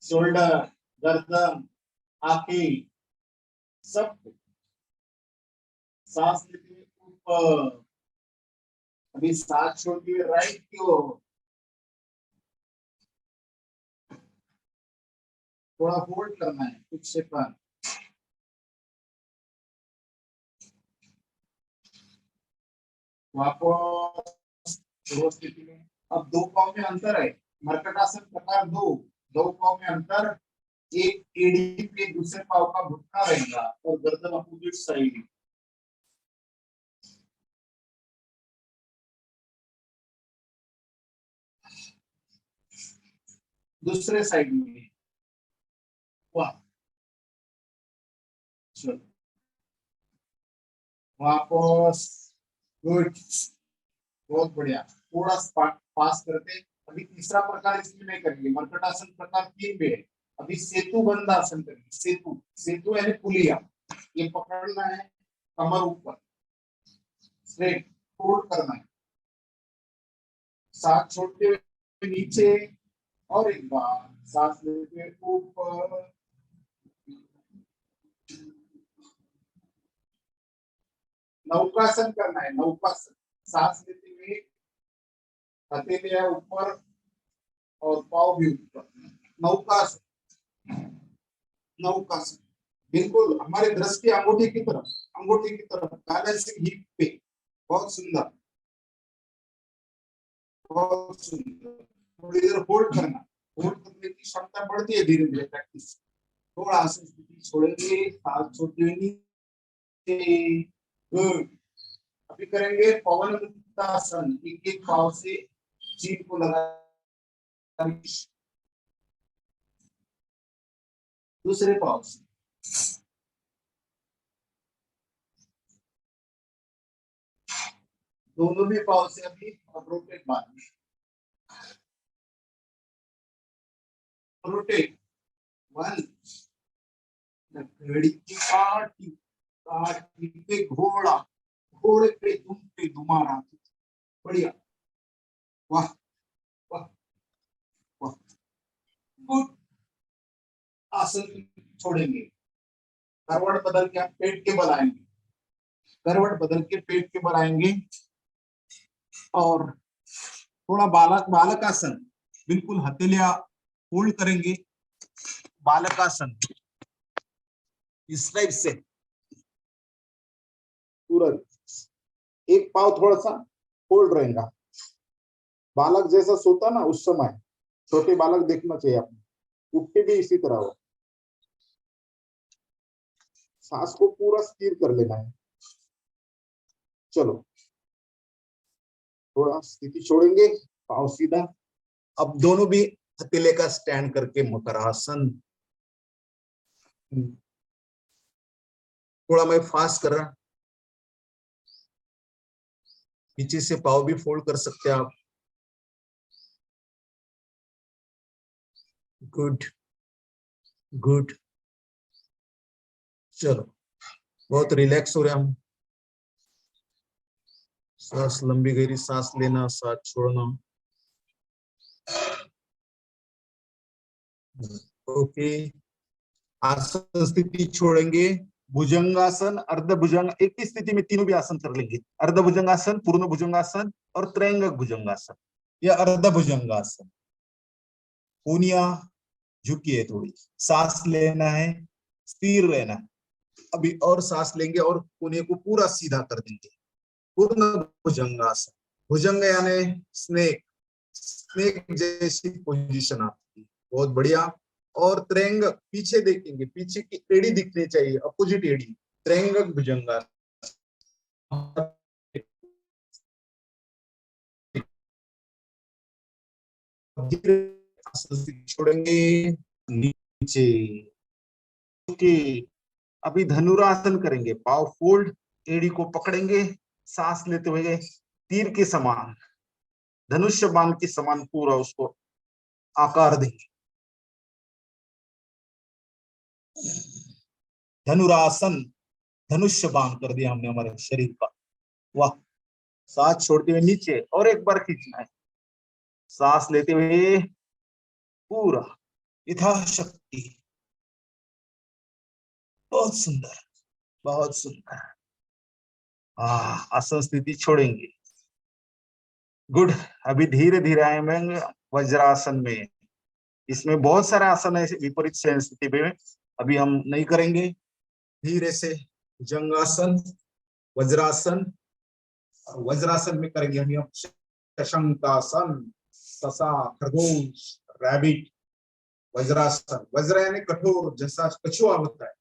शोल्डर गर्दन आंखें सब सांस लेते हुए ऊपर अभी सांस छोड़ते हुए राइट की ओर थोड़ा होल्ड करना है कुछ सेकंड वापस स्थिति में अब दो पाँव में अंतर है मरकटासन प्रकार दो पाँव में अंतर एक एड़ी पे दूसरे पाँव का घुटना रहेगा और गर्दन अपोजिट साइड दूसरे साइड में वाह चलो वापस गुड बहुत बढ़िया थोड़ा पास करते अभी तीसरा प्रकार इसमें नहीं करेंगे मरकटासन प्रकार 3 में है अभी सेतु बंद आसन करेंगे सेतु सेतु यानी पुलिया ये पकड़ना है कमर ऊपर स्ट्रेट फोल्ड करना है सांस छोड़ते हुए नीचे और एक बार सांस लेते हुए ऊपर नौकासन करना है नौकासन सांस लेते हुए हथेलियां ऊपर और पाँव भी ऊपर नौकासन नौकासन बिल्कुल हमारे दृष्टि अंगूठे की तरफ बैलेंसिंग हिप पे बहुत सुंदर थोड़ी देर होल्ड करना होल्ड करने की क्षमता बढ़ती है धीरे धीरे प्रैक्टिस थोड़ा आसन स्थिति छोड़ेंगे हाथ छोड़ते हुए नीचे गुड अभी करेंगे पवन मुक्तासन एक एक पाँव से चीन को लगा दूसरे पाँव से दोनों भी पाँव से अभी रोटेट बाद रोटेट वन घड़ी की काटी पे घोड़ा घोड़े पे दुम पे दुमारा बढ़िया वाह वाह वाह गुड आसन छोड़ेंगे करवट बदल के आप पेट के बल आएंगे, करवट बदल के पेट के बल आएंगे और थोड़ा बालकासन, बिल्कुल हथेलियां होल्ड करेंगे, बालकासन इस टाइप से पूरा, एक पाव थोड़ा सा होल्ड रहेगा, बालक जैसा सोता ना उस समय, छोटे बालक देखना चाहिए आपने, उठ के भी इसी तरह हो, सांस को पूरा स्थिर कर लेना है। चलो थोड़ा स्थिति छोड़ेंगे, पाव सीधा, अब दोनों भी हथेले का स्टैंड करके मकरासन। थोड़ा मैं फास्ट कर रहा, पीछे से पाव भी फोल्ड कर सकते हैं आप। गुड गुड, चलो बहुत रिलैक्स हो रहे हम, सांस लंबी गहरी सांस लेना, सांस छोड़ना। ओके, आसन स्थिति छोड़ेंगे, भुजंगासन, अर्ध भुजंग, एक ही स्थिति में तीनों भी आसन कर लेंगे, अर्ध भुजंगासन, पूर्ण भुजंगासन और त्रैंगक भुजंगासन, या अर्ध भुजंगासन। कोनिया झुकी है थोड़ी, सांस लेना है, स्थिर रहना है, अभी और सांस लेंगे और कोने को पूरा सीधा कर देंगे, पूर्ण भुजंगासन। भुजंग यानी स्नेक, स्नेक जैसी पोजीशन आती है, बहुत बढ़िया। और त्रैंगक, पीछे देखेंगे, पीछे की एड़ी दिखनी चाहिए, अपोजिट एड़ी, त्रैंगक भुजंगासन। छोड़ेंगे नीचे, ओके। अभी धनुरासन करेंगे, पाव फोल्ड, एड़ी को पकड़ेंगे, सांस लेते हुए तीर के समान, धनुष्य बाण के समान पूरा उसको आकार देंगे, धनुरासन, धनुष्य बाण कर दिया हमने हमारे शरीर का। वाह, सांस छोड़ते हुए नीचे और एक बार खींचना है, सांस लेते हुए पूरा यथाशक्ति, बहुत सुंदर बहुत सुंदर। आसन स्थिति छोड़ेंगे, गुड। अभी धीरे धीरे आएंगे वज्रासन में, इसमें बहुत सारे आसन है विपरीत शयन स्थिति में, अभी हम नहीं करेंगे, धीरे से भुजंगासन, वज्रासन, और वज्रासन में करेंगे हम शशंकासन, ससा, खरगोश, रैबिट, वज्रासन। वज्र यानी कठोर, जैसा कछुआ होता है,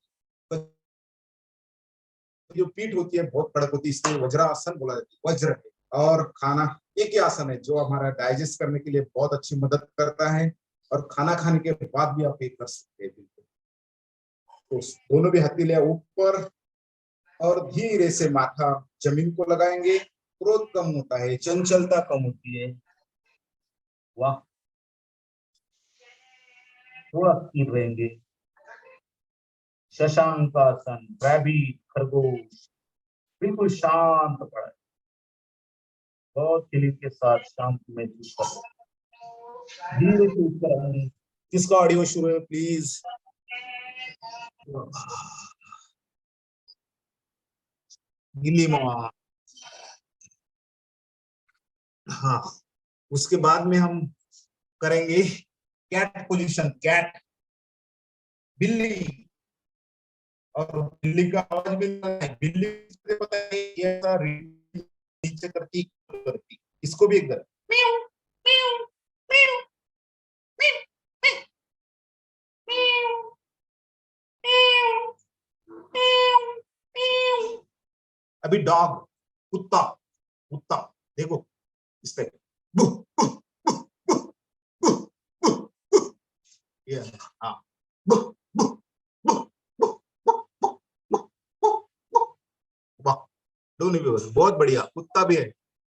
जो पीठ होती है बहुत कड़क होती है, इसलिए वज्रासन बोला जाता है, वज्र। और खाना, एक ही आसन है जो हमारा डाइजेस्ट करने के लिए बहुत अच्छी मदद करता है, और खाना खाने के बाद भी आप ये कर सकते हैं, बिल्कुल। तो दोनों भी हथेलियां ऊपर, और धीरे से माथा जमीन को लगाएंगे, क्रोध कम होता है, चंचलता कम होती है। वाह, थोड़ा स्थिर रहेंगे, शशांकासन, रैबिट, खरगोश, बिल्कुल शांत पड़ा है, बहुत फीलिंग के साथ शांत महसूस कर रहे हैं। धीरे से ऊपर आएंगे, किसका ऑडियो शुरू है प्लीज? नीलिमा, हाँ। उसके बाद में हम करेंगे कैट पोजीशन, कैट, बिल्ली, और बिल्ली का आवाज भी बिल्ली पता है ऐसा नीचे करती, इसको भी एकदम अभी डॉग, कुत्ता, कुत्ता देखो इस पे, हाँ, दोनों भी बहुत बढ़िया, कुत्ता भी है,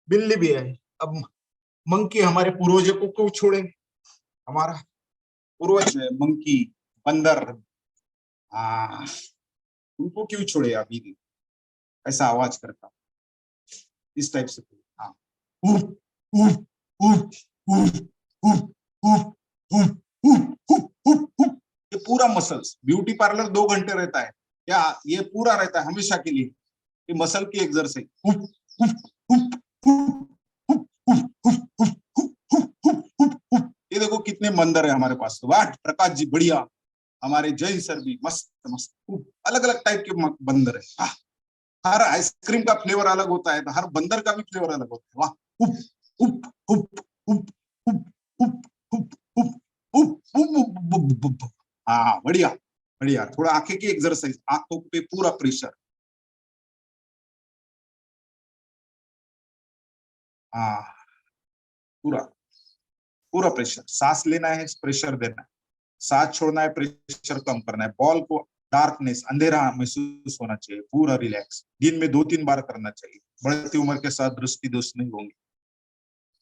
बिल्ली भी है। अब मंकी, हमारे पूर्वजों को क्यों छोड़े, हमारा पूर्वज है मंकी, बंदर, हाँ, उनको क्यों छोड़े? अभी ऐसा आवाज करता इस टाइप से, हाँ, ये पूरा मसल्स, ब्यूटी पार्लर 2 घंटे रहता है, क्या ये पूरा रहता है हमेशा के लिए, ये मसल की एक्सरसाइज। ये देखो कितने मंदिर है हमारे पास। वाह प्रकाश जी बढ़िया, हमारे जैन सर भी मस्त मस्त, अलग अलग टाइप के बंदर है। हर आइसक्रीम का फ्लेवर अलग होता है, तो हर बंदर का भी फ्लेवर अलग होता है। वाह उप उप उप उप उप उप उप उप उप उप। हाँ बढ़िया बढ़िया। थोड़ा आंखें की एक्सरसाइज, आंखों पे पूरा प्रेशर। हाँ पूरा पूरा प्रेशर। सांस लेना है, प्रेशर देना है, सांस छोड़ना है, प्रेशर कम करना है। बॉल को डार्कनेस, अंधेरा महसूस होना चाहिए, पूरा रिलैक्स। दिन में 2-3 बार करना चाहिए। बढ़ती उम्र के साथ दृष्टि दोष नहीं होंगे।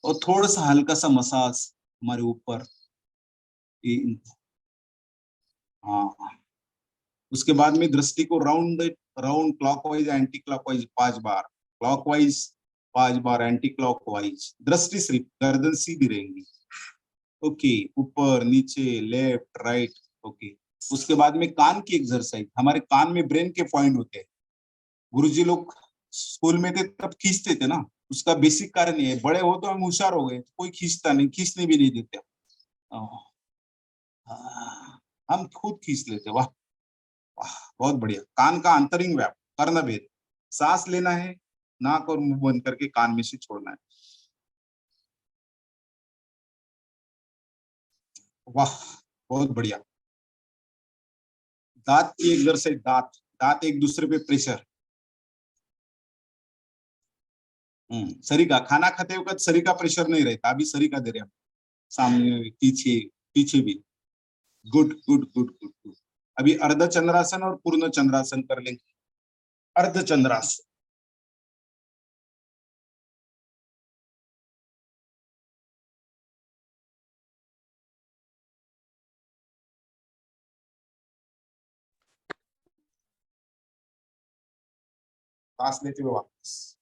और थोड़ा सा हल्का सा मसाज हमारे ऊपर। हाँ उसके बाद में दृष्टि को round round clockwise anti clockwise 5 बार, क्लॉकवाइज 5 बार, एंटी क्लॉकवाइज। दृष्टि सिर्फ गर्दन सीधी रहेंगी। ओके, ऊपर नीचे लेफ्ट राइट। ओके, उसके बाद में कान की एक्सरसाइज। हमारे कान में ब्रेन के पॉइंट होते हैं। गुरुजी लोग स्कूल में थे तब खींचते थे ना, उसका बेसिक कारण ये है। बड़े हो तो हम होशियार हो गए, कोई खींचता नहीं, खींचने भी नहीं देते। हम खुद खींच लेते। वाह वाह बहुत बढ़िया। कान का अंतरिंग व्याप, कर्णभेद। सांस लेना है, नाक और मुंह बंद करके कान में से छोड़ना है। वाह बहुत बढ़िया। दांत की एक्सरसाइज। दांत दांत एक दूसरे पे प्रेशर। शरीर का खाना खाते वक्त शरीर का प्रेशर नहीं रहता। अभी शरीर का दे रहे हम, सामने पीछे पीछे भी। Good good good good good. अभी अर्ध चंद्रासन और पूर्ण चंद्रासन कर लेंगे। अर्ध चंद्रासन। सांस लेते हुए वापस।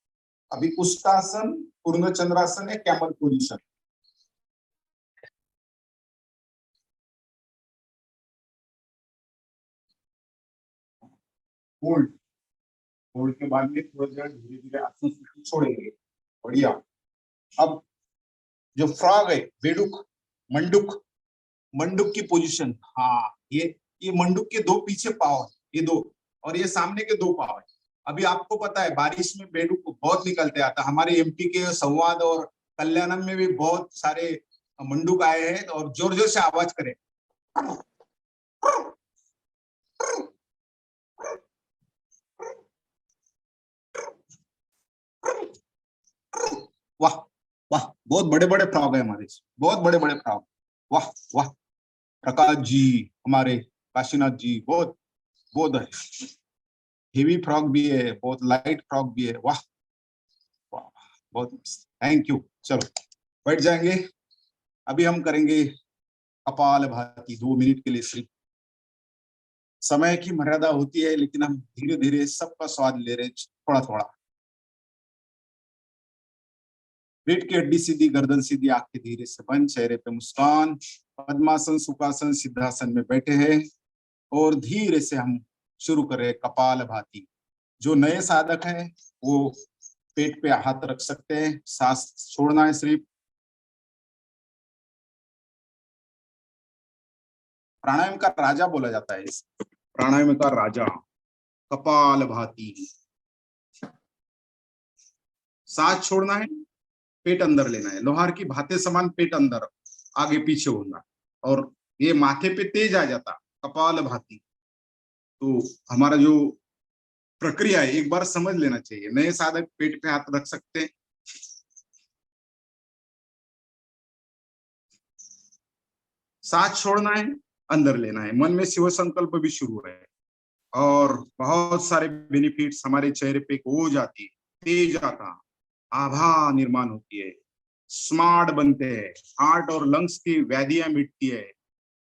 अभी उष्टासन, पूर्ण चंद्रासन है, कैमल पोजीशन। होल्ड। होल्ड के बाद में थोड़ा देर धीरे धीरे आसन से छोड़ेंगे। बढ़िया। अब जो फ्रॉग है, बेडुक, मंडुक, मंडुक की पोजीशन। हाँ ये मंडुक के 2 पीछे पाव है, ये 2, और ये सामने के 2 पाव है। अभी आपको पता है बारिश में बेडुक बहुत निकलते आता। हमारे एमपी के संवाद और कल्याणम में भी बहुत सारे मंडुक आए हैं। और जोर जोर से आवाज करें। वाह वाह बहुत बड़े बड़े फ्रॉग है हमारे, बहुत बड़े बड़े फ्रॉग। वाह वाह। प्रकाश जी, हमारे काशीनाथ जी, बहुत बहुत है। हेवी फ्रॉग भी है, बहुत लाइट फ्रॉग भी है। वाह वाह बहुत थैंक यू। चलो बैठ जाएंगे। अभी हम करेंगे कपाल भाती 2 मिनट के लिए सिर्फ। समय की मर्यादा होती है, लेकिन हम धीरे धीरे सबका स्वाद ले रहे, थोड़ा थोड़ा। पेट की हड्डी सीधी, गर्दन सीधी, आंखें धीरे से बंद, चेहरे पे मुस्कान। पद्मासन, सुखासन, सिद्धासन में बैठे हैं और धीरे से हम शुरू करें कपाल भाती। जो नए साधक हैं वो पेट पे हाथ रख सकते हैं, सांस छोड़ना है सिर्फ। प्राणायाम का राजा बोला जाता है इस, प्राणायाम का राजा कपाल भाती। सांस छोड़ना है, पेट अंदर लेना है। लोहार की भाते समान पेट अंदर आगे पीछे होना, और ये माथे पे तेज आ जाता कपाल भाती। तो हमारा जो प्रक्रिया है एक बार समझ लेना चाहिए। नए साधक पेट पे हाथ रख सकते हैं। सांस छोड़ना है, अंदर लेना है। मन में शिव संकल्प भी शुरू है, और बहुत सारे बेनिफिट्स हमारे चेहरे पे हो जाती है। तेज आता, आभा निर्माण होती है, स्मार्ट बनते हैं, हार्ट और लंग्स की व्याधियां मिटती है।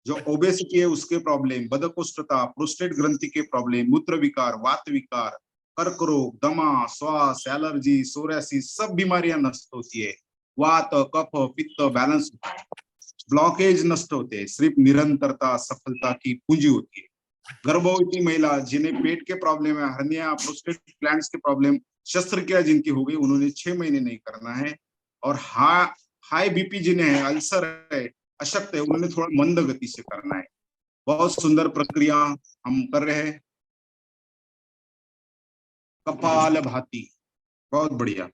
जो ओबेसिटी है उसके प्रॉब्लम, बदकोष्ठता, प्रोस्टेट ग्रंथि के प्रॉब्लम, मूत्र विकार, वात विकार, कर्क रोग, दमा, श्वास, एलर्जी, सोरियासिस, सब बीमारियां नष्ट होती है। वात, कफ, पित्त बैलेंस होता है, ब्लॉकेज नष्ट होते हैं। सिर्फ निरंतरता सफलता की पूंजी होती है। गर्भवती महिला जिन्हें पेट के प्रॉब्लम है, हर्निया, प्रोस्टेट ग्लैंड्स के प्रॉब्लम, शस्त्रक्रिया जिनकी हो गई, उन्होंने 6 महीने नहीं करना है। और हाई बीपी जिन्हें है, अल्सर है, अशक्त है, उन्होंने थोड़ा मंद गति से करना है। बहुत सुंदर प्रक्रिया हम कर रहे हैं। कपाल भाती, बहुत बढ़िया।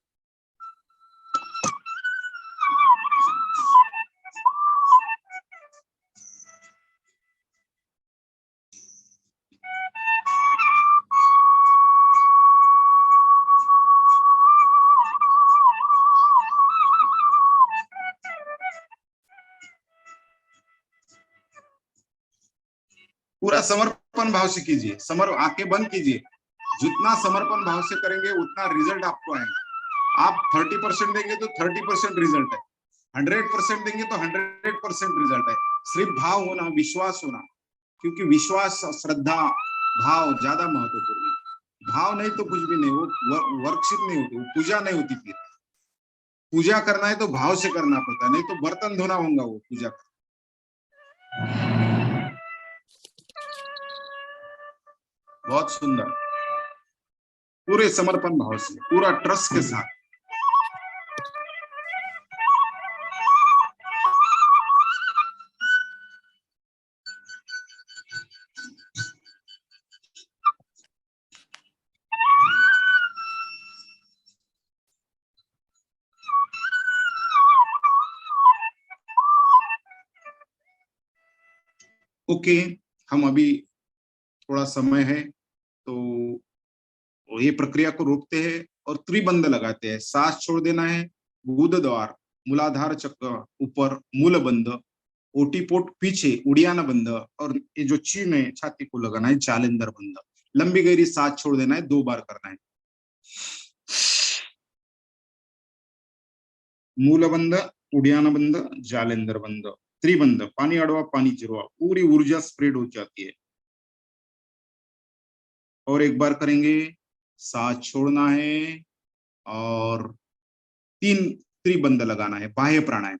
पूरा समर्पण भाव से कीजिए, आंखें बंद कीजिए। जितना समर्पण भाव से करेंगे उतना रिजल्ट आपको आएगा। आप 30% देंगे तो 30% रिजल्ट है, 100% देंगे तो 100% रिजल्ट है। सिर्फ भाव होना, विश्वास होना, क्योंकि विश्वास, श्रद्धा, भाव ज्यादा महत्वपूर्ण है। भाव नहीं तो कुछ भी नहीं, वो वर्कशिप नहीं होती, वो पूजा नहीं होती। फिर पूजा करना है तो भाव से करना पड़ता है, नहीं तो बर्तन धोना होगा वो पूजा कर। बहुत सुंदर, पूरे समर्पण भाव से, पूरा ट्रस्ट के साथ। ओके, हम अभी थोड़ा समय है तो ये प्रक्रिया को रोकते हैं और त्रिबंध लगाते हैं। सांस छोड़ देना है, गुद द्वार, मूलाधार चक्र ऊपर मूल बंध, ओटीपोट पीछे उड़ियाना बंध, और ये जो चिन्ह है छाती को लगाना है जालेंदर बंध। लंबी गहरी सांस छोड़ देना है, 2 बार करना है। मूल बंध, उड़ियाना बंध, जालेंदर बंध, त्रिबंध, पानी अड़वा पानी जिरवा, पूरी ऊर्जा स्प्रेड हो जाती है। और एक बार करेंगे, सांस छोड़ना है और 3 त्रिबंध लगाना है, बाह्य प्राणायाम।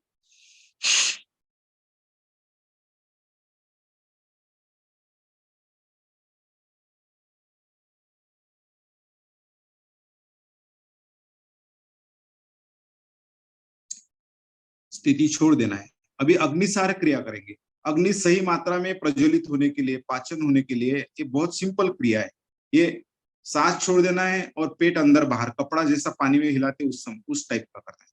स्थिति छोड़ देना है। अभी अग्निसार क्रिया करेंगे। अग्नि सही मात्रा में प्रज्वलित होने के लिए, पाचन होने के लिए, ये बहुत सिंपल क्रिया है। ये सांस छोड़ देना है और पेट अंदर बाहर, कपड़ा जैसा पानी में हिलाते उस टाइप का करना है।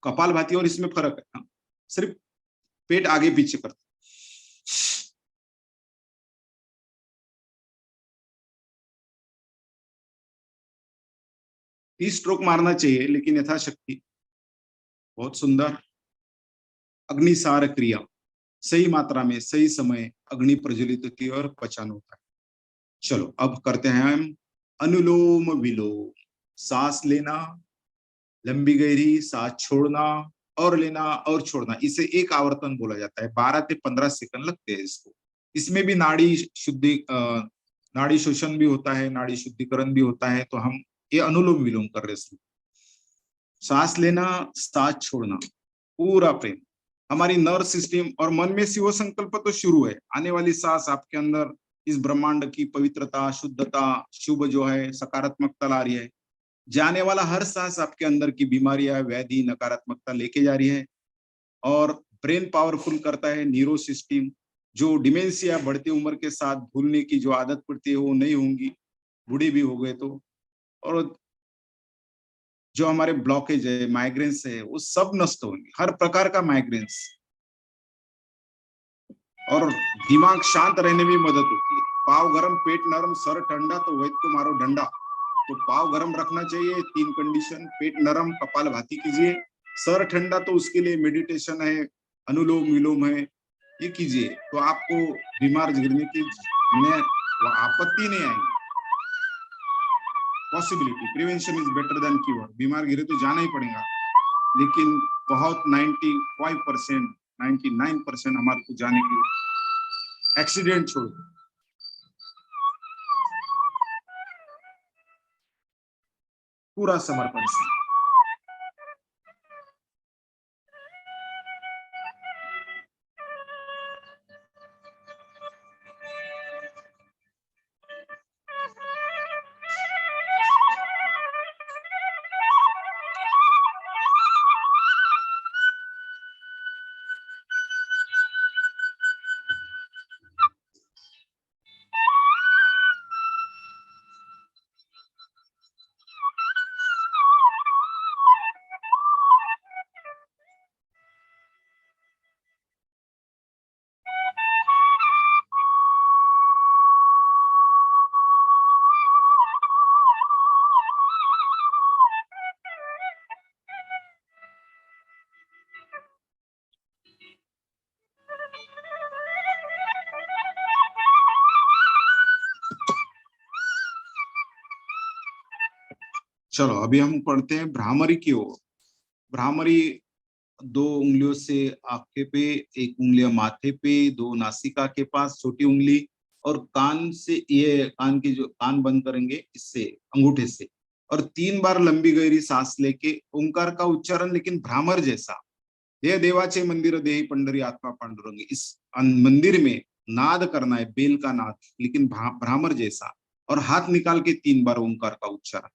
कपाल भाती और इसमें फर्क है, सिर्फ पेट आगे पीछे करते। 30 स्ट्रोक मारना चाहिए, लेकिन यथाशक्ति। बहुत सुंदर। अग्निसार क्रिया, सही मात्रा में सही समय अग्नि प्रज्वलित होती है और पचन होता है। चलो अब करते हैं हम अनुलोम विलोम। सांस लेना, लंबी गहरी सांस छोड़ना, और लेना और छोड़ना। इसे एक आवर्तन बोला जाता है। 12 से 15 सेकंड लगते हैं इसको। इसमें भी नाड़ी शोषण भी होता है, नाड़ी शुद्धिकरण भी होता है। तो हम ये अनुलोम विलोम कर रहे हैं। सांस लेना, सांस छोड़ना, पूरा प्रेम। हमारी नर्व सिस्टम और मन में शिव संकल्प तो शुरू है। आने वाली सांस आपके अंदर इस ब्रह्मांड की पवित्रता, शुद्धता, शुभ जो है, सकारात्मकता ला रही है। जाने वाला हर सांस आपके अंदर की बीमारियां, व्याधि, नकारात्मकता लेके जा रही है। और ब्रेन पावरफुल करता है, न्यूरो सिस्टम। जो डिमेंशिया बढ़ती उम्र के साथ भूलने की जो आदत पड़ती है वो नहीं होंगी, बूढ़े भी हो गए तो। और जो हमारे ब्लॉकेज है, माइग्रेन्स है, वो सब नष्ट होंगे, हर प्रकार का माइग्रेन्स। और दिमाग शांत रहने में मदद होती है। पाव गरम, पेट नरम, सर ठंडा, तो वैद्य को मारो डंडा। तो पाव गरम रखना चाहिए, 3 कंडीशन। पेट नरम, कपाल भाती कीजिए। सर ठंडा, तो उसके लिए मेडिटेशन है, अनुलोम विलोम है, ये कीजिए। तो आपको बीमार गिरने की आपत्ति नहीं आएगी। Possibility, prevention is better than cure. बीमार गिरे तो जाना ही पड़ेगा, लेकिन बहुत 95%, 99% हमारे को जाने की एक्सीडेंट छोड़ दो। पूरा समर्पण से। चलो अभी हम पढ़ते हैं भ्रामरी की ओर। भ्रामरी 2 उंगलियों से आंखें पे, 1 उंगलियां माथे पे, 2 नासिका के पास छोटी उंगली, और कान से, ये कान की जो कान बंद करेंगे इससे, अंगूठे से, और 3 बार लंबी गहरी सांस लेके ओंकार का उच्चारण, लेकिन भ्रामर जैसा। हे देवाचे मंदिर देही पंढरी आत्मा पांडुरंग, इस मंदिर में नाद करना है, बेल का नाद, लेकिन भ्रामर जैसा, और हाथ निकाल के 3 बार ओंकार का उच्चारण।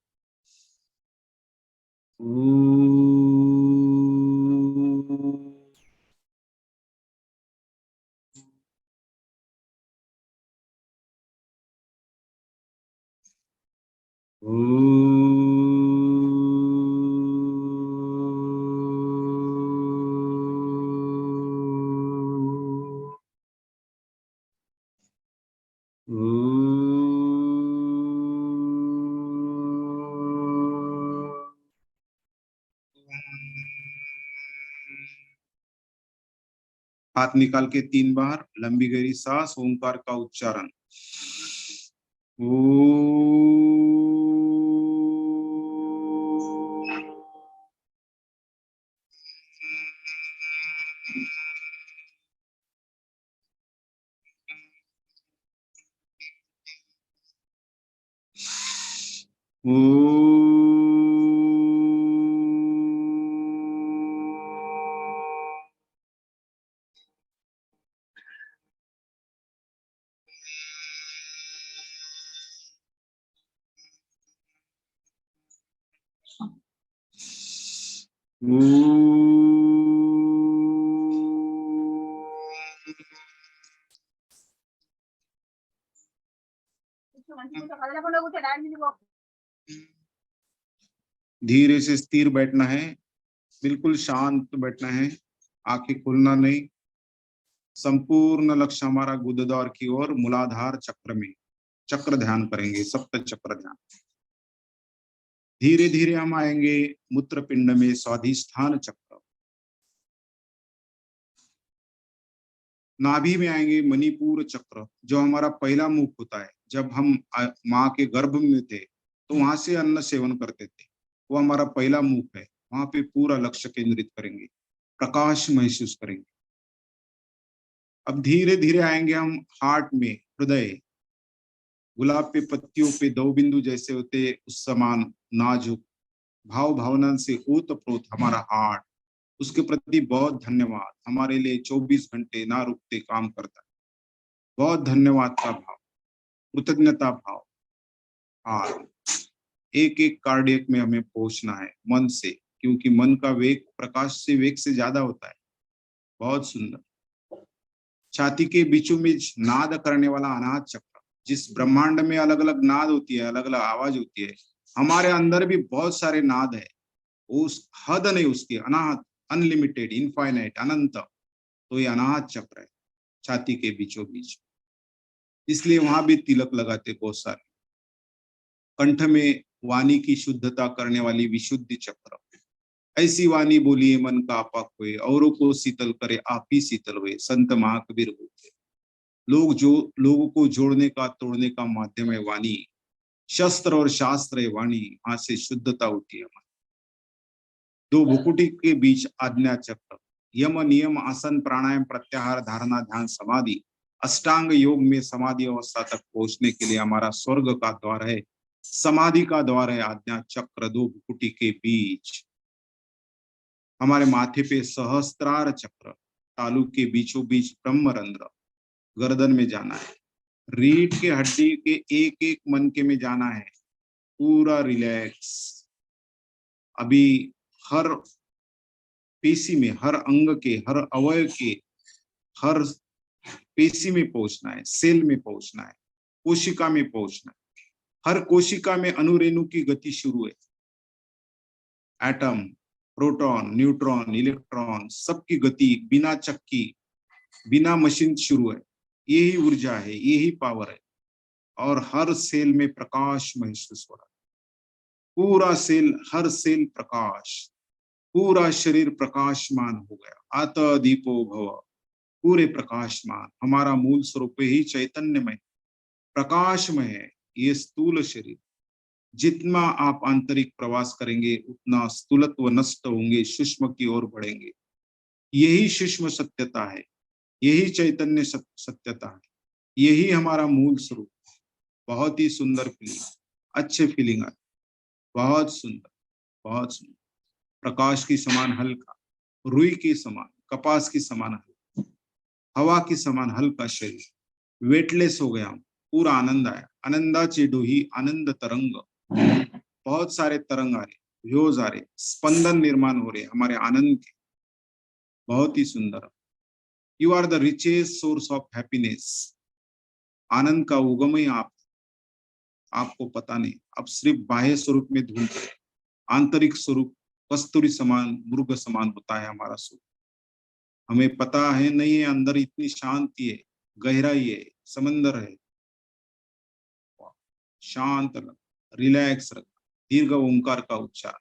हाथ निकाल के 3 बार लंबी गहरी सांस, ओंकार का उच्चारण। धीरे से स्थिर बैठना है, बिल्कुल शांत बैठना है, आंखें खोलना नहीं। संपूर्ण लक्ष्य हमारा गुदद्वार की ओर, मूलाधार चक्र में चक्र ध्यान करेंगे, सप्त चक्र ध्यान। धीरे धीरे हम आएंगे मूत्रपिंड में स्वाधिष्ठान चक्र, नाभि में आएंगे मणिपुर चक्र, जो हमारा पहला मुख होता है। जब हम माँ के गर्भ में थे तो वहां से अन्न सेवन करते थे, वो हमारा पहला मुख है। वहां पे पूरा लक्ष्य केंद्रित करेंगे, प्रकाश महसूस करेंगे। अब धीरे धीरे आएंगे हम हार्ट में, हृदय। गुलाब पे पत्तियों पे 2 बिंदु जैसे होते, उस समान नाजुक भाव भावना से ओतप्रोत हमारा हार्ट, उसके प्रति बहुत धन्यवाद। हमारे लिए 24 घंटे ना रुकते काम करता है। बहुत धन्यवाद का भाव, कृतज्ञता भाव। हार्ट, एक एक कार्डियक में हमें पहुंचना है मन से, क्योंकि मन का वेग प्रकाश से वेग से ज्यादा होता है। बहुत सुंदर। छाती के बीचों बीच नाद करने वाला अनाहत चक्र, जिस ब्रह्मांड में अलग अलग नाद होती है, अलग अलग आवाज होती है, हमारे अंदर भी बहुत सारे नाद है। उस हद नहीं उसकी, अनाहत, अनलिमिटेड, इनफाइनाइट, अनंत। तो ये अनाहत चक्र है छाती के बीचों बीच, इसलिए वहां भी तिलक लगाते बहुत सारे। कंठ में वाणी की शुद्धता करने वाली विशुद्धि चक्र, ऐसी वाणी बोलिए मन का आपा खोए, औरों को शीतल करे आप ही शीतल हुए, संत महाकबीर होते। लोगों को जोड़ने का तोड़ने का माध्यम है वाणी, शस्त्र और शास्त्र है वाणी, वहां से शुद्धता होती है। 2 भुकुटी के बीच आज्ञा चक्र, यम नियम आसन प्राणायाम प्रत्याहार धारणा ध्यान समाधि, अष्टांग योग में समाधि अवस्था तक पहुंचने के लिए हमारा स्वर्ग का द्वार है, समाधि का द्वार है आज्ञा चक्र। 2 भुकुटी के बीच हमारे माथे पे सहस्त्रार चक्र, तालु के बीचों बीच ब्रह्मरंध्र, गर्दन में जाना है। रीढ़ के हड्डी के एक एक मनके में जाना है, पूरा रिलैक्स। अभी हर पेशी में, हर अंग के, हर अवयव के, हर पेशी में पहुंचना है, सेल में पहुंचना है, कोशिका में पहुंचना है। हर कोशिका में अणुरेणु की गति शुरू है। एटम, प्रोटॉन, न्यूट्रॉन, इलेक्ट्रॉन, सबकी गति बिना चक्की, बिना मशीन शुरू है। यही ऊर्जा है, यही पावर है। और हर सेल में प्रकाश महसूस हो रहा है। पूरा सेल, हर सेल प्रकाश, पूरा शरीर प्रकाशमान हो गया। आत दीपो भव, पूरे प्रकाशमान। हमारा मूल स्वरूप ही चैतन्यमय, प्रकाशमय है। ये स्थूल शरीर जितना आप आंतरिक प्रवास करेंगे उतना स्थूलत्व नष्ट होंगे, सूक्ष्म की ओर बढ़ेंगे। यही सूक्ष्म सत्यता है, यही चैतन्य सत्यता है, यही हमारा मूल स्वरूप। बहुत ही सुंदर फीलिंग, अच्छे फीलिंग आए, बहुत सुंदर, बहुत सुंदर। प्रकाश की समान हल्का, रुई की समान, कपास की समान हल्का, हवा की समान हल्का शरीर, वेटलेस हो गया, पूरा आनंद आया। आनंदाची डोही, आनंद तरंग, बहुत सारे तरंग आ रहे, व्योज आ रहे, स्पंदन निर्माण हो रहे हमारे आनंद के, बहुत ही सुंदर। You are the richest source of happiness. आनंद का उगम ही आपको पता नहीं, अब सिर्फ बाह्य स्वरूप में ढूंढते हैं। आंतरिक स्वरूप कस्तूरी समान, मृग समान होता है हमारा स्वरूप। हमें पता है नहीं है, अंदर इतनी शांति है, गहराई है, समंदर है। शांत रख, रिलैक्स रख, दीर्घ ओंकार का उच्चार।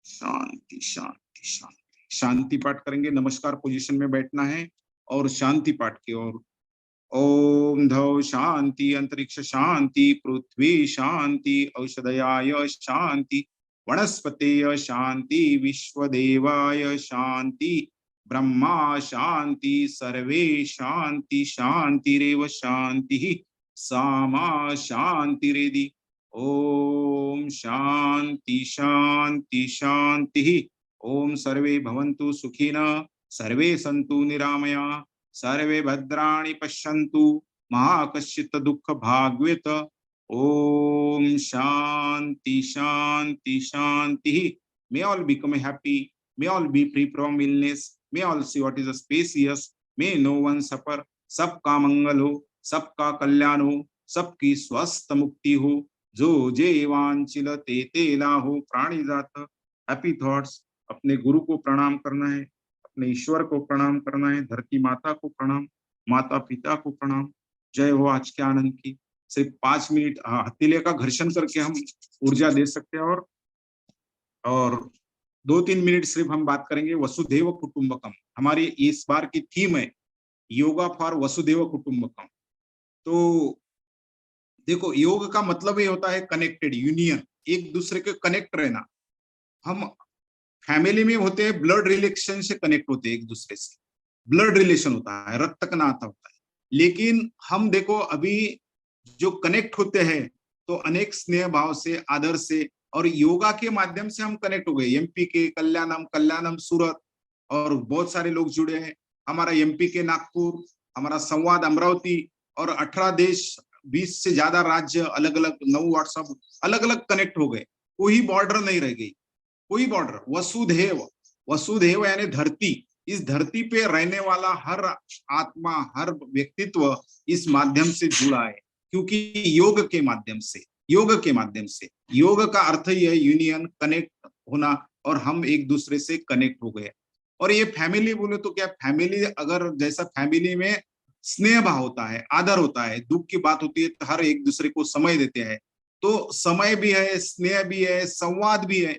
शांति शांति शांति। शांति पाठ करेंगे, नमस्कार पोजीशन में बैठना है और शांति पाठ की ओर। ओम धौ शांति, अंतरिक्ष शांति, पृथ्वी शांति, औषधयाय शांति, वनस्पतेय शांति, विश्वदेवाय शांति, ब्रह्मा शांति, सर्वे शांति, शांतिरेव शांति, सामा शांतिरेधि। ओम शांति शांति शांति। ओम सर्वे भवन्तु सुखिनः, सर्वे सन्तु निरामया, सर्वे भद्राणि पश्यन्तु, मा कश्चित् दुःख भाग्येत। ओम शांति शांति शांति। May all become happy, may all be free from illness, may all see what is spacious, may no one suffer। सबका मंगल हो, सबका कल्याण हो, सबकी स्वस्थ मुक्ति हो, जो जे वांछिल ते ते लाहो प्राणी जात। Happy thoughts. अपने गुरु को प्रणाम करना है, अपने ईश्वर को प्रणाम करना है, धरती माता को प्रणाम, माता पिता को प्रणाम। जय हो आज के आनंद की। सिर्फ 5 मिनट हथेली का घर्षण करके हम ऊर्जा दे सकते हैं और 2-3 मिनट सिर्फ हम बात करेंगे वसुधैव कुटुंबकम। हमारी इस बार की थीम है योगा फॉर वसुधैव कुटुंबकम। तो देखो, योग का मतलब ये होता है कनेक्टेड, यूनियन, एक दूसरे के कनेक्ट रहना। हम फैमिली में होते हैं, ब्लड रिलेशन से कनेक्ट होते हैं एक दूसरे से, ब्लड रिलेशन होता है, रक्त का नाता होता है। लेकिन हम देखो अभी जो कनेक्ट होते हैं तो अनेक स्नेह भाव से, आदर से, और योगा के माध्यम से हम कनेक्ट हो गए। एमपी के कल्याणम सूरत, और बहुत सारे लोग जुड़े हैं। हमारा एमपी के नागपुर, हमारा संवाद अमरावती, और 18 देश, 20 से ज्यादा राज्य, अलग अलग 9 व्हाट्सएप, अलग अलग कनेक्ट हो गए। कोई बॉर्डर नहीं रह गई, कोई बॉर्डर। वसुधैव, वसुधैव यानी धरती। इस धरती पे रहने वाला हर आत्मा, हर व्यक्तित्व इस माध्यम से जुड़ा है, क्योंकि योग के माध्यम से, योग के माध्यम से। योग का अर्थ ही है यूनियन, कनेक्ट होना, और हम एक दूसरे से कनेक्ट हो गए। और ये फैमिली बोले तो क्या, फैमिली अगर जैसा फैमिली में स्नेह भाव होता है, आदर होता है, दुख की बात होती है तो हर एक दूसरे को समय देते हैं, तो समय भी है, स्नेह भी है, संवाद भी है,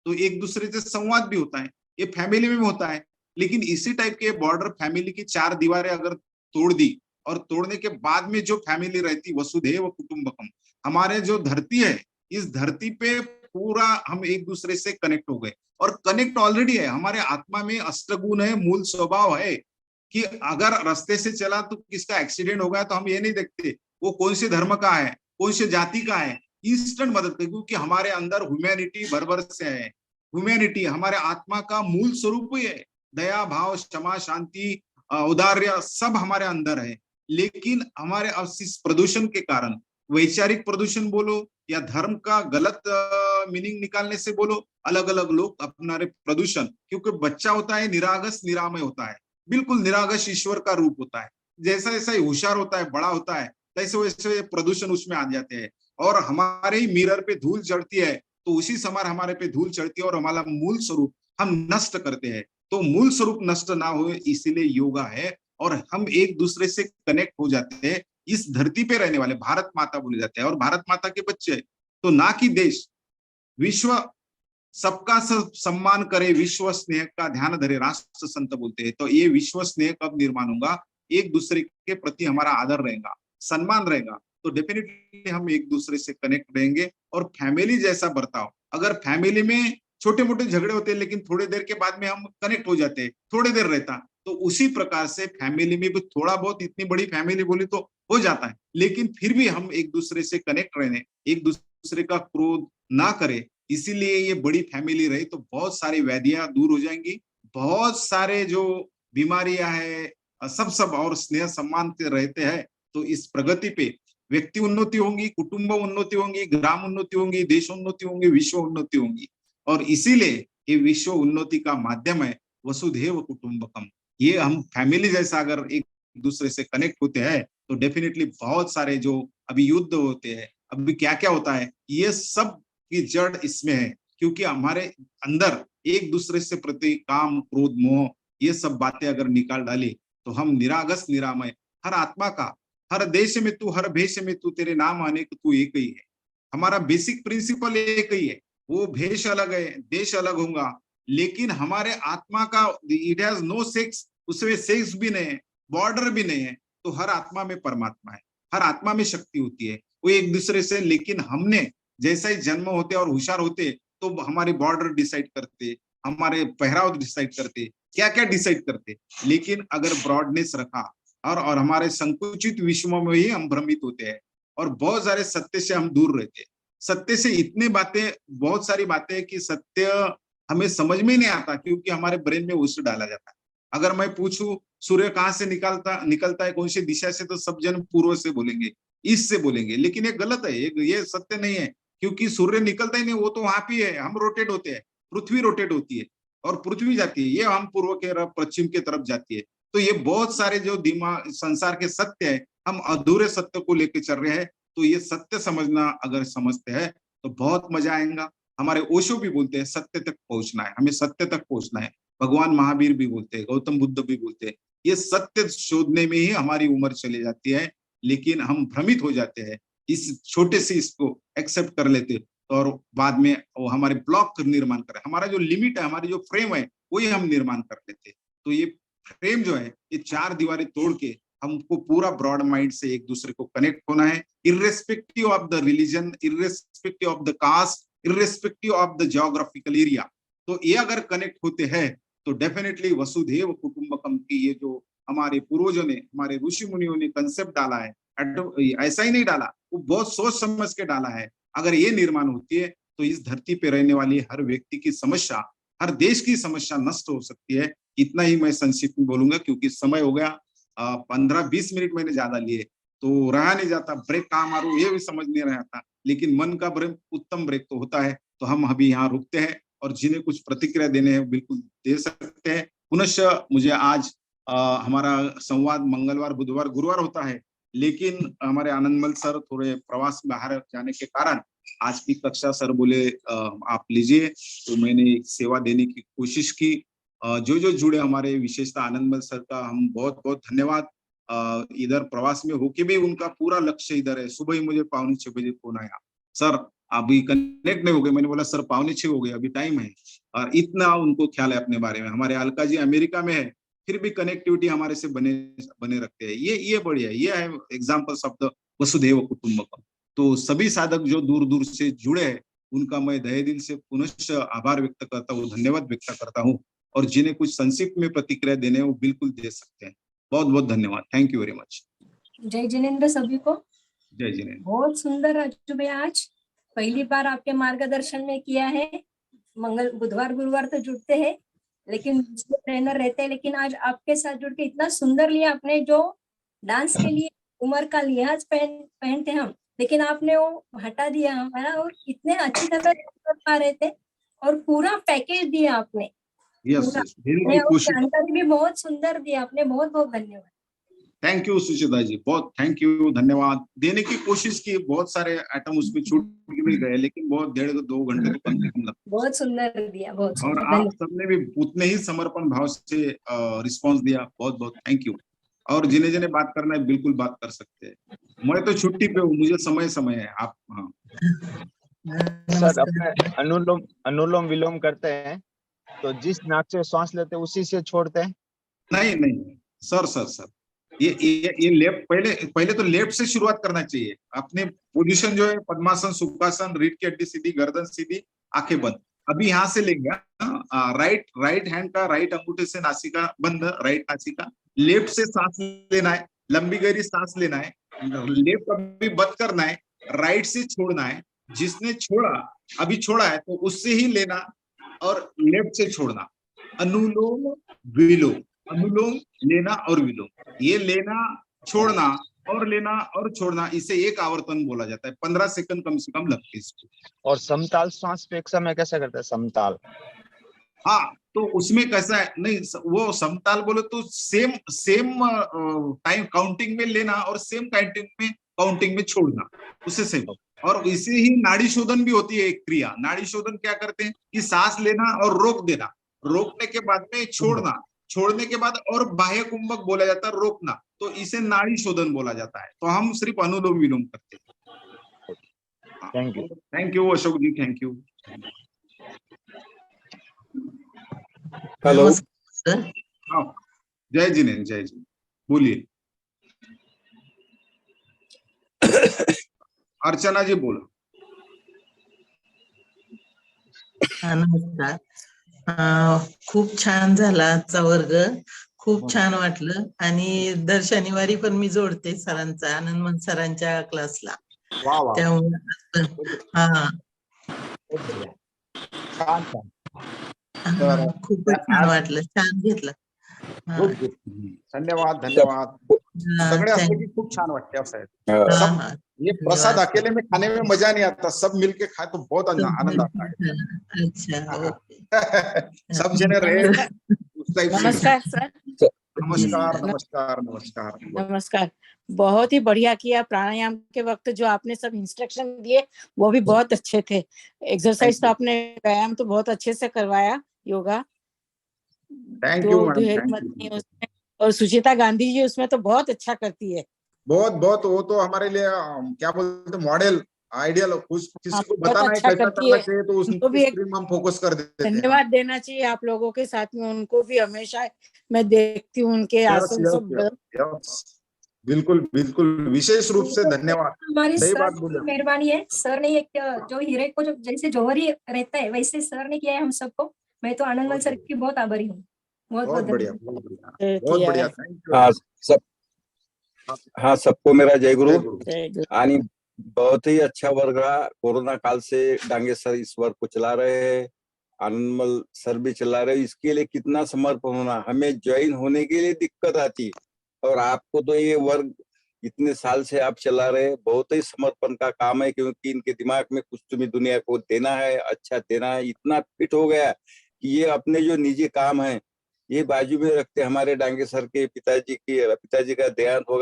तो एक दूसरे से संवाद भी होता है। ये फैमिली में भी होता है। लेकिन इसी टाइप के बॉर्डर, फैमिली की 4 दीवारें अगर तोड़ दी, और तोड़ने के बाद में जो फैमिली रहती, वसुधैव कुटुंबकम, हमारे जो धरती है, इस धरती पे पूरा हम एक दूसरे से कनेक्ट हो गए। और कनेक्ट ऑलरेडी है, हमारे आत्मा में अष्टगुण है, मूल स्वभाव है कि अगर रास्ते से चला तो किसका एक्सीडेंट हो गया तो हम ये नहीं देखते वो कौन से धर्म का है, कौन से जाति का है, इंस्टेंट मदद करते, क्योंकि हमारे अंदर ह्यूमैनिटी भर से है। ह्यूमैनिटी हमारे आत्मा का मूल स्वरूप ही है। दया भाव, क्षमा, शांति, औदार्य सब हमारे अंदर है। लेकिन हमारे इस प्रदूषण के कारण, वैचारिक प्रदूषण बोलो या धर्म का गलत मीनिंग निकालने से बोलो, अलग अलग लोग अपना प्रदूषण, क्योंकि बच्चा होता है निरागस निरामय होता है, बिल्कुल निरागस ईश्वर का रूप होता है। जैसा जैसा होशियार होता है, बड़ा होता है, तैसे वैसे प्रदूषण उसमें आ जाते हैं। और हमारे ही मिरर पे धूल चढ़ती है तो उसी समय हमारे पे धूल चढ़ती है और हमारा मूल स्वरूप हम नष्ट करते हैं। तो मूल स्वरूप नष्ट ना हो, इसीलिए योगा है। और हम एक दूसरे से कनेक्ट हो जाते हैं। इस धरती पे रहने वाले भारत माता बोले जाते हैं, और भारत माता के बच्चे तो ना कि देश, विश्व सबका सब सम्मान करे, विश्व स्नेह का ध्यान धरे, राष्ट्र संत बोलते हैं। तो ये विश्व स्नेह कब निर्माण होगा? एक दूसरे के प्रति हमारा आदर रहेगा, सम्मान रहेगा, तो डेफिनेटली हम एक दूसरे से कनेक्ट रहेंगे। और फैमिली जैसा बर्ताव, अगर फैमिली में छोटे मोटे झगड़े होते हैं लेकिन थोड़ी देर के बाद में हम कनेक्ट हो जाते हैं, थोड़ी देर रहता, तो उसी प्रकार से फैमिली में भी थोड़ा बहुत, इतनी बड़ी फैमिली बोली तो हो जाता है, लेकिन फिर भी हम एक दूसरे से कनेक्ट रहने, एक दूसरे का क्रोध ना करें, इसीलिए ये बड़ी फैमिली रही तो बहुत सारी व्याधियां दूर हो जाएंगी, बहुत सारे जो बीमारियां है सब और स्नेह सम्मान से रहते हैं, तो इस प्रगति पे व्यक्ति उन्नति होंगी, कुटुंब उन्नति होंगी, ग्राम उन्नति होंगी, देश उन्नति होंगी, विश्व उन्नति होंगी। और इसीलिए ये विश्व उन्नति का माध्यम है वसुधैव कुटुंबकम। ये हम फैमिली जैसा अगर एक दूसरे से कनेक्ट होते हैं तो डेफिनेटली बहुत सारे जो अभी युद्ध होते हैं, अभी क्या क्या होता है, ये सब की जड़ इसमें है, क्योंकि हमारे अंदर एक दूसरे से प्रति काम, क्रोध, मोह, ये सब बातें अगर निकाल डाली तो हम निरागस निरामय, हर आत्मा का, हर देश में तू, हर भेष में तू, तेरे नाम आने को तू एक ही है। हमारा बेसिक प्रिंसिपल एक ही है, वो भेष अलग है, देश अलग होगा, लेकिन हमारे आत्मा का इट हैज नो सेक्स, उसमें सेक्स भी नहीं है, बॉर्डर भी नहीं है, तो हर आत्मा में परमात्मा है, हर आत्मा में शक्ति होती है, वो एक दूसरे से। लेकिन हमने जैसा ही जन्म होते और होशियार होते तो हमारे बॉर्डर डिसाइड करते, हमारे पहराव डिसाइड करते, क्या क्या डिसाइड करते, लेकिन अगर ब्रॉडनेस रखा और हमारे संकुचित विश्व में ही हम भ्रमित होते हैं और बहुत सारे सत्य से हम दूर रहते हैं। सत्य से इतने बातें, बहुत सारी बातें कि सत्य हमें समझ में नहीं आता, क्योंकि हमारे ब्रेन में उस डाला जाता है। अगर मैं पूछूं सूर्य कहाँ से निकलता है, कौन सी दिशा से, तो सब जन पूर्व से बोलेंगे, ईस्ट से बोलेंगे, लेकिन ये गलत है, ये सत्य नहीं है, क्योंकि सूर्य निकलता ही नहीं, वो तो वहां पे है, हम रोटेट होते हैं, पृथ्वी रोटेट होती है और पृथ्वी जाती है, ये हम पूर्व के तरफ, पश्चिम के तरफ जाती है। तो ये बहुत सारे जो दिमाग संसार के सत्य है, हम अधूरे सत्य को लेके चल रहे हैं। तो ये सत्य समझना अगर समझते हैं तो बहुत मजा आएगा। हमारे ओशो भी बोलते हैं सत्य तक पहुंचना है, हमें सत्य तक पहुंचना है। भगवान महावीर भी बोलते हैं, गौतम बुद्ध भी बोलते हैं, ये सत्य शोधने में ही हमारी उम्र चली जाती है, लेकिन हम भ्रमित हो जाते हैं, इस छोटे से इसको एक्सेप्ट कर लेते और बाद में वो हमारे ब्लॉक निर्माण करे, हमारा जो लिमिट है, हमारी जो फ्रेम है, वही हम निर्माण कर लेते। तो ये फ्रेम जो है, ये चार दीवारें तोड़ के हमको पूरा ब्रॉड माइंड से एक दूसरे को कनेक्ट होना है, irrespective of the religion, irrespective of the caste, irrespective of the geographical area. तो ये अगर कनेक्ट होते हैं तो डेफिनेटली वसुधैव कुटुंबकम की ये जो हमारे पूर्वजों ने, हमारे ऋषि मुनियों ने कंसेप्ट डाला है, ऐसा ही नहीं डाला, वो बहुत सोच समझ के डाला है। अगर ये निर्माण होती है तो इस धरती पे रहने वाली हर व्यक्ति की समस्या, हर देश की समस्या नष्ट हो सकती है। इतना ही मैं संक्षिप्त में बोलूंगा, क्योंकि समय हो गया, 15-20 मिनट मैंने ज्यादा लिए तो रहा नहीं जाता, ब्रेक कहाँ मारूं ये भी समझ नहीं रहा था, लेकिन मन का ब्रेक उत्तम ब्रेक तो होता है। तो हम अभी यहाँ रुकते हैं और जिन्हें कुछ प्रतिक्रिया देने हैं बिल्कुल दे सकते हैं। पुनः मुझे आज हमारा संवाद मंगलवार, बुधवार, गुरुवार होता है, लेकिन हमारे आनंदमल सर थोड़े प्रवास में बाहर जाने के कारण आज की कक्षा सर बोले आप लीजिए, तो मैंने सेवा देने की कोशिश की। जो जुड़े हमारे, विशेषता आनंदमल सर का हम बहुत बहुत धन्यवाद। इधर प्रवास में होके भी उनका पूरा लक्ष्य इधर है। सुबह ही मुझे 5:45 बजे फोन आया, सर अभी कनेक्ट नहीं हो गए। मैंने बोला सर 5:45 हो गए, अभी टाइम है। और इतना उनको ख्याल है अपने बारे में। हमारे अलका जी अमेरिका में है, फिर भी कनेक्टिविटी हमारे से बने रखते हैं। ये बढ़िया, ये है एग्जाम्पल शब्द वसुधैव कुटुंबकम। तो सभी साधक जो दूर दूर से जुड़े हैं उनका मैं तहे दिल से पुनः आभार व्यक्त करता हूँ, धन्यवाद व्यक्त करता हूँ। और जिन्हें कुछ संक्षिप्त में प्रतिक्रिया देने हैं वो बिल्कुल दे सकते हैं। बहुत बहुत धन्यवाद, थैंक यू वेरी मच। जय जिनेंद्र सभी को। जय जिनेंद्र। बहुत सुंदर राजू भैया, आज पहली बार आपके मार्गदर्शन में किया है। बुधवार गुरुवार तो जुड़ते हैं, लेकिन ट्रेनर रहते हैं, लेकिन आज आपके साथ जुड़ के इतना सुंदर लिया आपने। जो डांस के लिए उम्र का लिहाज पहनते हम, लेकिन आपने वो हटा दिया हमारा, और इतने अच्छी तरह कर पा रहे थे और पूरा पैकेज दिया आपने। जानकारी भी बहुत सुंदर दी आपने, बहुत बहुत धन्यवाद। थैंक यू सुचिता जी, बहुत थैंक यू, धन्यवाद। देने की कोशिश की, बहुत सारे आइटम उसमें छूट भी गए, लेकिन बहुत 1.5-2 घंटे तो कम से कम लगा। बहुत सुंदर दिया, बहुत सुंदर। और आप सबने भी उतने ही समर्पण भाव से रिस्पांस दिया, बहुत बहुत थैंक यू। और जिन्हें बात करना है बिल्कुल बात कर सकते हैं। मैं तो छुट्टी पे हूँ, मुझे समय है आप। हाँ सर अपने अनुलोम विलोम करते हैं तो जिस नाक से श्वास लेते हैं उसी से छोड़ते हैं। नहीं नहीं सर सर सर ये लेफ्ट पहले तो लेफ्ट से शुरुआत करना चाहिए। अपने पोजीशन जो है पद्मासन, सुखासन, रीढ़ की हड्डी सीधी, गर्दन सीधी, आंखें बंद। अभी यहाँ से लेंगे राइट हैंड का राइट अंगूठे से नासिका बंद, राइट नासिका। लेफ्ट से सांस लेना है, लंबी गहरी सांस लेना है। लेफ्ट अभी बंद करना है, राइट से छोड़ना है। जिसने छोड़ा अभी छोड़ा है तो उससे ही लेना और लेफ्ट से छोड़ना। अनुलोम विलोम, अनुलोम लेना और विलोम, ये लेना छोड़ना और लेना और छोड़ना, इसे एक आवर्तन बोला जाता है। 15 सेकंड कम से कम लगते हैं इसको। और समताल श्वास पे एक समय कैसे करते हैं? समताल, हाँ तो उसमें कैसा है, नहीं वो समताल बोले तो सेम टाइम काउंटिंग में लेना और सेम काउंटिंग में छोड़ना, उससे सेम। और इसे ही नाड़ी शोधन भी होती है एक क्रिया। नाड़ी शोधन क्या करते हैं कि सांस लेना और रोक देना, रोकने के बाद में छोड़ना, छोड़ने के बाद और बाह्य कुंभक बोला जाता है रोकना, तो इसे नाड़ी शोधन बोला जाता है। तो हम सिर्फ अनुलोम विलोम करते हैं। Thank you Ashok ji, thank you. Hello हाँ जय जिनेन्द्र, जय जी, बोलिए। अर्चना जी बोलो। नमस्कार. खूप छान झाला आजचा वर्ग, खूप छान वाटलं. आणि दर शनिवारी पण मी जोडते सरांचा, आनंद सरांच्या क्लासला. त्यामुळे खूपच छान वाटलं, छान घेतलं. धन्यवाद धन्यवाद. सगळे असले की खूप छान वाटते असं आहे. ये प्रसाद अकेले में खाने में मजा नहीं आता, सब मिलके खाए तो बहुत आनंद आता है. अच्छा, सब जने रहे उस टाइप से. नमस्कार सर. नमस्कार नमस्कार नमस्कार नमस्कार. बहुत ही बढ़िया किया. प्राणायाम के वक्त जो आपने सब इंस्ट्रक्शन दिए वो भी बहुत अच्छे थे. एक्सरसाइज तो आपने, व्यायाम तो बहुत अच्छे से करवाया, योगा. थैंक यू उसमें, और सुचिता गांधी जी उसमें तो बहुत अच्छा करती है. बहुत बहुत, वो तो हमारे लिए क्या बोलते हैं मॉडल, आइडियल. किसी को बताना है अच्छा कैसा करती करना है, चाहिए तो उनको भी एक हम फोकस कर देते हैं. धन्यवाद देना चाहिए आप लोगों के साथ में. उनको भी हमेशा मैं देखती हूँ उनके आसन सब. बिल्कुल बिल्कुल, विशेष रूप से धन्यवाद. हमारी सही सर बात की बोले. मेहरबानी है. सर ने एक जो हीरे को जो जैसे जौहरी रहता है वैसे सर ने किया है हम सबको. मैं तो आनंदमल सर की बहुत आभारी हूँ. बहुत बढ़िया, बहुत बढ़िया, बहुत बढ़िया. Thank you. हाँ सबको मेरा जय गुरु. आणि बहुत ही अच्छा वर्ग रहा. कोरोना काल से डांगे सर इस वर्ग को चला रहे हैं, आनंदमल सर भी चला रहे हैं. इसके लिए कितना समर्पण होना. हमें ज्वाइन होने के लिए दिक्कत आती, और आपको तो ये वर्ग इतने साल से आप चला रहे, बहुत ही समर्पण का काम है. क्योंकि इनके दिमाग में कुछ तुम्हें दुनिया को देना है, अच्छा देना है. इतना फिट हो गया कि ये अपने जो निजी काम है ये बाजू में रखते. हमारे डांगे सर के पिताजी का देहांत हो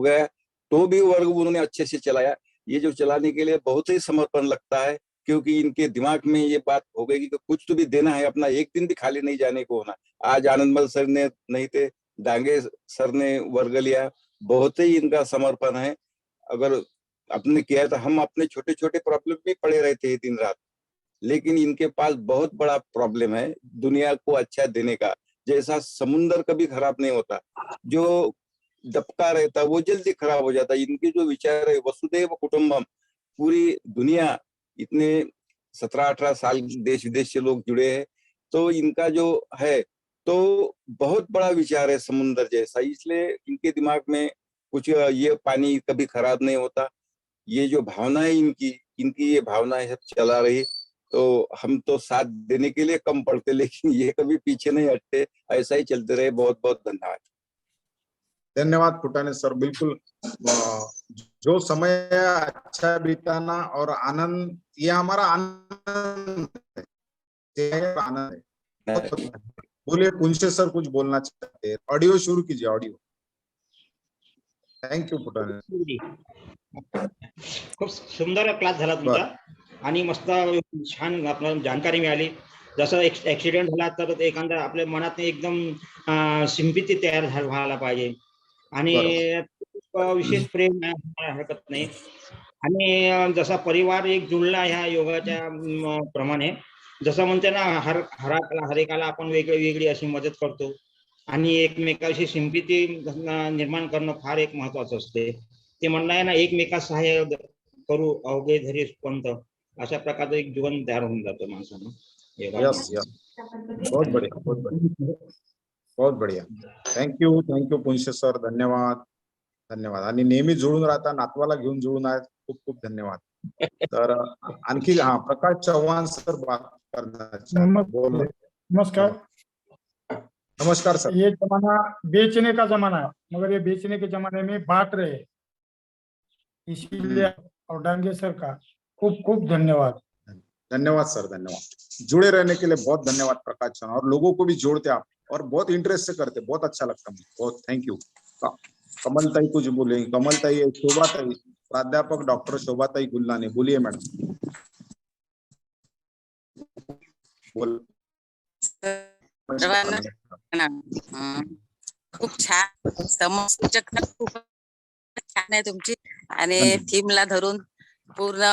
गया तो भी वर्ग उन्होंने अच्छे से चलाया. ये जो चलाने के लिए बहुत ही समर्पण लगता है, क्योंकि इनके दिमाग में ये बात हो गई कि कुछ तो भी देना है, अपना एक दिन भी खाली नहीं जाने को होना. आज आनंदमल सर ने नहीं थे, डांगे सर ने वर्ग लिया. बहुत ही इनका समर्पण है. अगर अपने किया तो हम अपने छोटे छोटे प्रॉब्लम में पड़े रहते हैं दिन रात, लेकिन इनके पास बहुत बड़ा प्रॉब्लम है दुनिया को अच्छा देने का. जैसा समुन्दर कभी खराब नहीं होता, जो दबका रहता वो जल्दी खराब हो जाता. इनके जो विचार है वसुदैव कुटुंबम, पूरी दुनिया, इतने 17-18 साल देश विदेश से लोग जुड़े हैं, तो इनका जो है तो बहुत बड़ा विचार है समुन्दर जैसा. इसलिए इनके दिमाग में कुछ ये पानी कभी खराब नहीं होता. ये जो भावना है इनकी ये भावना है सब चला रही. तो हम तो साथ देने के लिए कम पड़ते, लेकिन ये कभी पीछे नहीं हटते. ऐसा ही चलते रहे. बहुत बहुत धन्यवाद. धन्यवाद फुटाने सर. बिल्कुल, जो समय अच्छा बिताना और आनंद, ये हमारा आनंद है. बोलिए पुंशे सर कुछ बोलना चाहते हैं. ऑडियो शुरू कीजिए, ऑडियो. थँक्यू फुटाने. खूप सुंदर क्लास झाला तुमचा आणि मस्त छान आपल्याला जानकारी मिळाली. जसं ऍक्सिडेंट झाला तर एखादा आपल्या मनात एकदम सिंपती तयार व्हायला पाहिजे आणि विशेष प्रेम हरकत नाही. आणि जसा परिवार एक जुळला ह्या योगाच्या प्रमाणे, जसं म्हणते ना हरेकाला आपण वेगळी अशी मदत करतो आणि एकमेकाशी सिंपती निर्माण करणं फार एक महत्वाचं असते. ते म्हणणं आहे ना, एकमेकास सहाय्य करू अवघे धरी पंत, अशा प्रकारचं एक जीवन तयार होऊन जातं माणसानं. यस यस, बहुत बढ़िया, बहुत बढ़िया, बहुत बढ़िया. थँक्यू पुंशे सर, धन्यवाद धन्यवाद. आणि नेहमी जुळून राहता, नातवाला घेऊन जुळून आहेत, खूप खूप धन्यवाद. तर आणखी प्रकाश चव्हाण सर बात करना, बोलो. नमस्कार. नमस्कार सर. ये जमाना बेचने का जमाना है, मगर ये बेचने के जमाने में बांट रहे हैं, इसीलिए और डांगे सर का खूब खूब धन्यवाद. धन्यवाद सर, धन्यवाद. जुड़े रहने के लिए बहुत धन्यवाद प्रकाश चौहान, और लोगों को भी जोड़ते आप और बहुत इंटरेस्ट से करते, बहुत अच्छा लगता मुझे, बहुत थैंक यू. कमलताई कुछ बोलेंगे? कमलताई, शोभाताई, प्राध्यापक डॉक्टर शोभाताई गुल्लाने, बोलिए मैडम. बोल. खूप छान समसूचक, खूप छान आहे तुमची, आणि थीमला धरून पूर्ण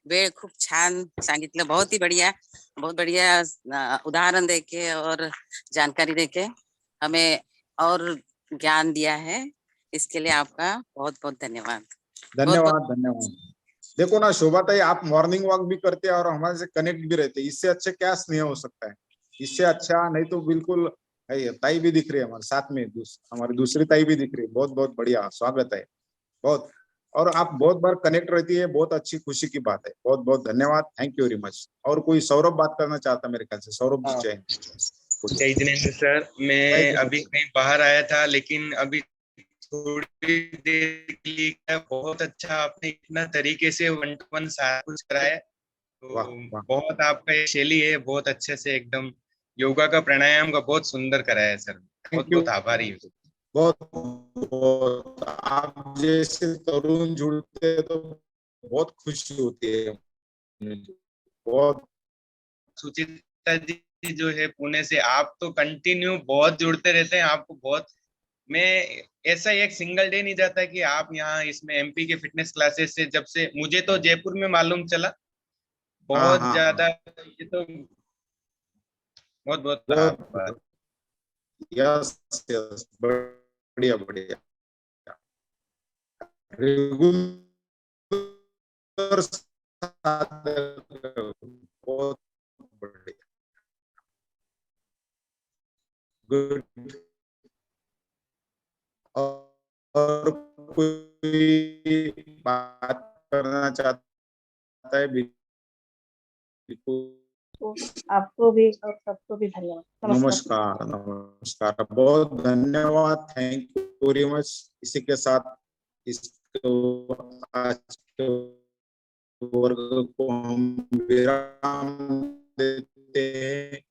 वेळ खूप छान सांगितलं. बहुत ही बढ़िया, बहुत बढ़िया उदाहरण देके और जानकारी देके हमें और ज्ञान दिया है. इसके लिए आपका बहुत बहुत धन्यवाद. धन्यवाद धन्यवाद. देखो ना शोभाताई, आप मॉर्निंग वॉक भी करते हैं और हमारे से कनेक्ट भी रहते हैं, इससे अच्छे क्या स्नेह हो सकता है. इससे अच्छा नहीं तो बिल्कुल. ताई भी दिख रही है हमारे साथ में, हमारी दूसरी ताई भी दिख रही है, बहुत बहुत बढ़िया, स्वागत है बहुत. और आप बहुत बार कनेक्ट रहती है, बहुत अच्छी खुशी की बात है, बहुत बहुत धन्यवाद, थैंक यू वेरी मच. और कोई सौरभ बात करना चाहता मेरे ख्याल से, सौरभ जी जैन. जय जिनेन्द्र सर, मैं अभी कहीं बाहर आया था, लेकिन अभी थोड़ी देर के लिए बहुत अच्छा आपने इतना तरीके से 1-to-1 सारा कुछ कराया. तो बहुत आपका ये शैली है, बहुत अच्छे से एकदम योगा का प्राणायाम का बहुत सुंदर कराया है सर. बहुत बहुत आभारी हूँ. बहुत बहुत. आप जैसे तरुण जुड़ते हैं तो बहुत खुशी होती है. बहुत. सुचिता जी जो है पुणे से, आप तो कंटिन्यू बहुत जुड़ते रहते हैं. आपको बहुत, मैं ऐसा एक सिंगल डे नहीं जाता कि आप यहाँ इसमें एमपी के फिटनेस क्लासेस से, जब से मुझे तो जयपुर में मालूम चला, बहुत ज्यादा. ये तो बहुत बहुत यस यस, बढ़िया बढ़िया. रेगुलर बहुत बढ़िया, गुड. और कोई बात करना चाहता है? आपको भी और सबको भी धन्यवाद. नमस्कार नमस्कार, बहुत धन्यवाद, थैंक यू वेरी मच. इसी के साथ इसको आज के वर्ग को हम विराम देते हैं.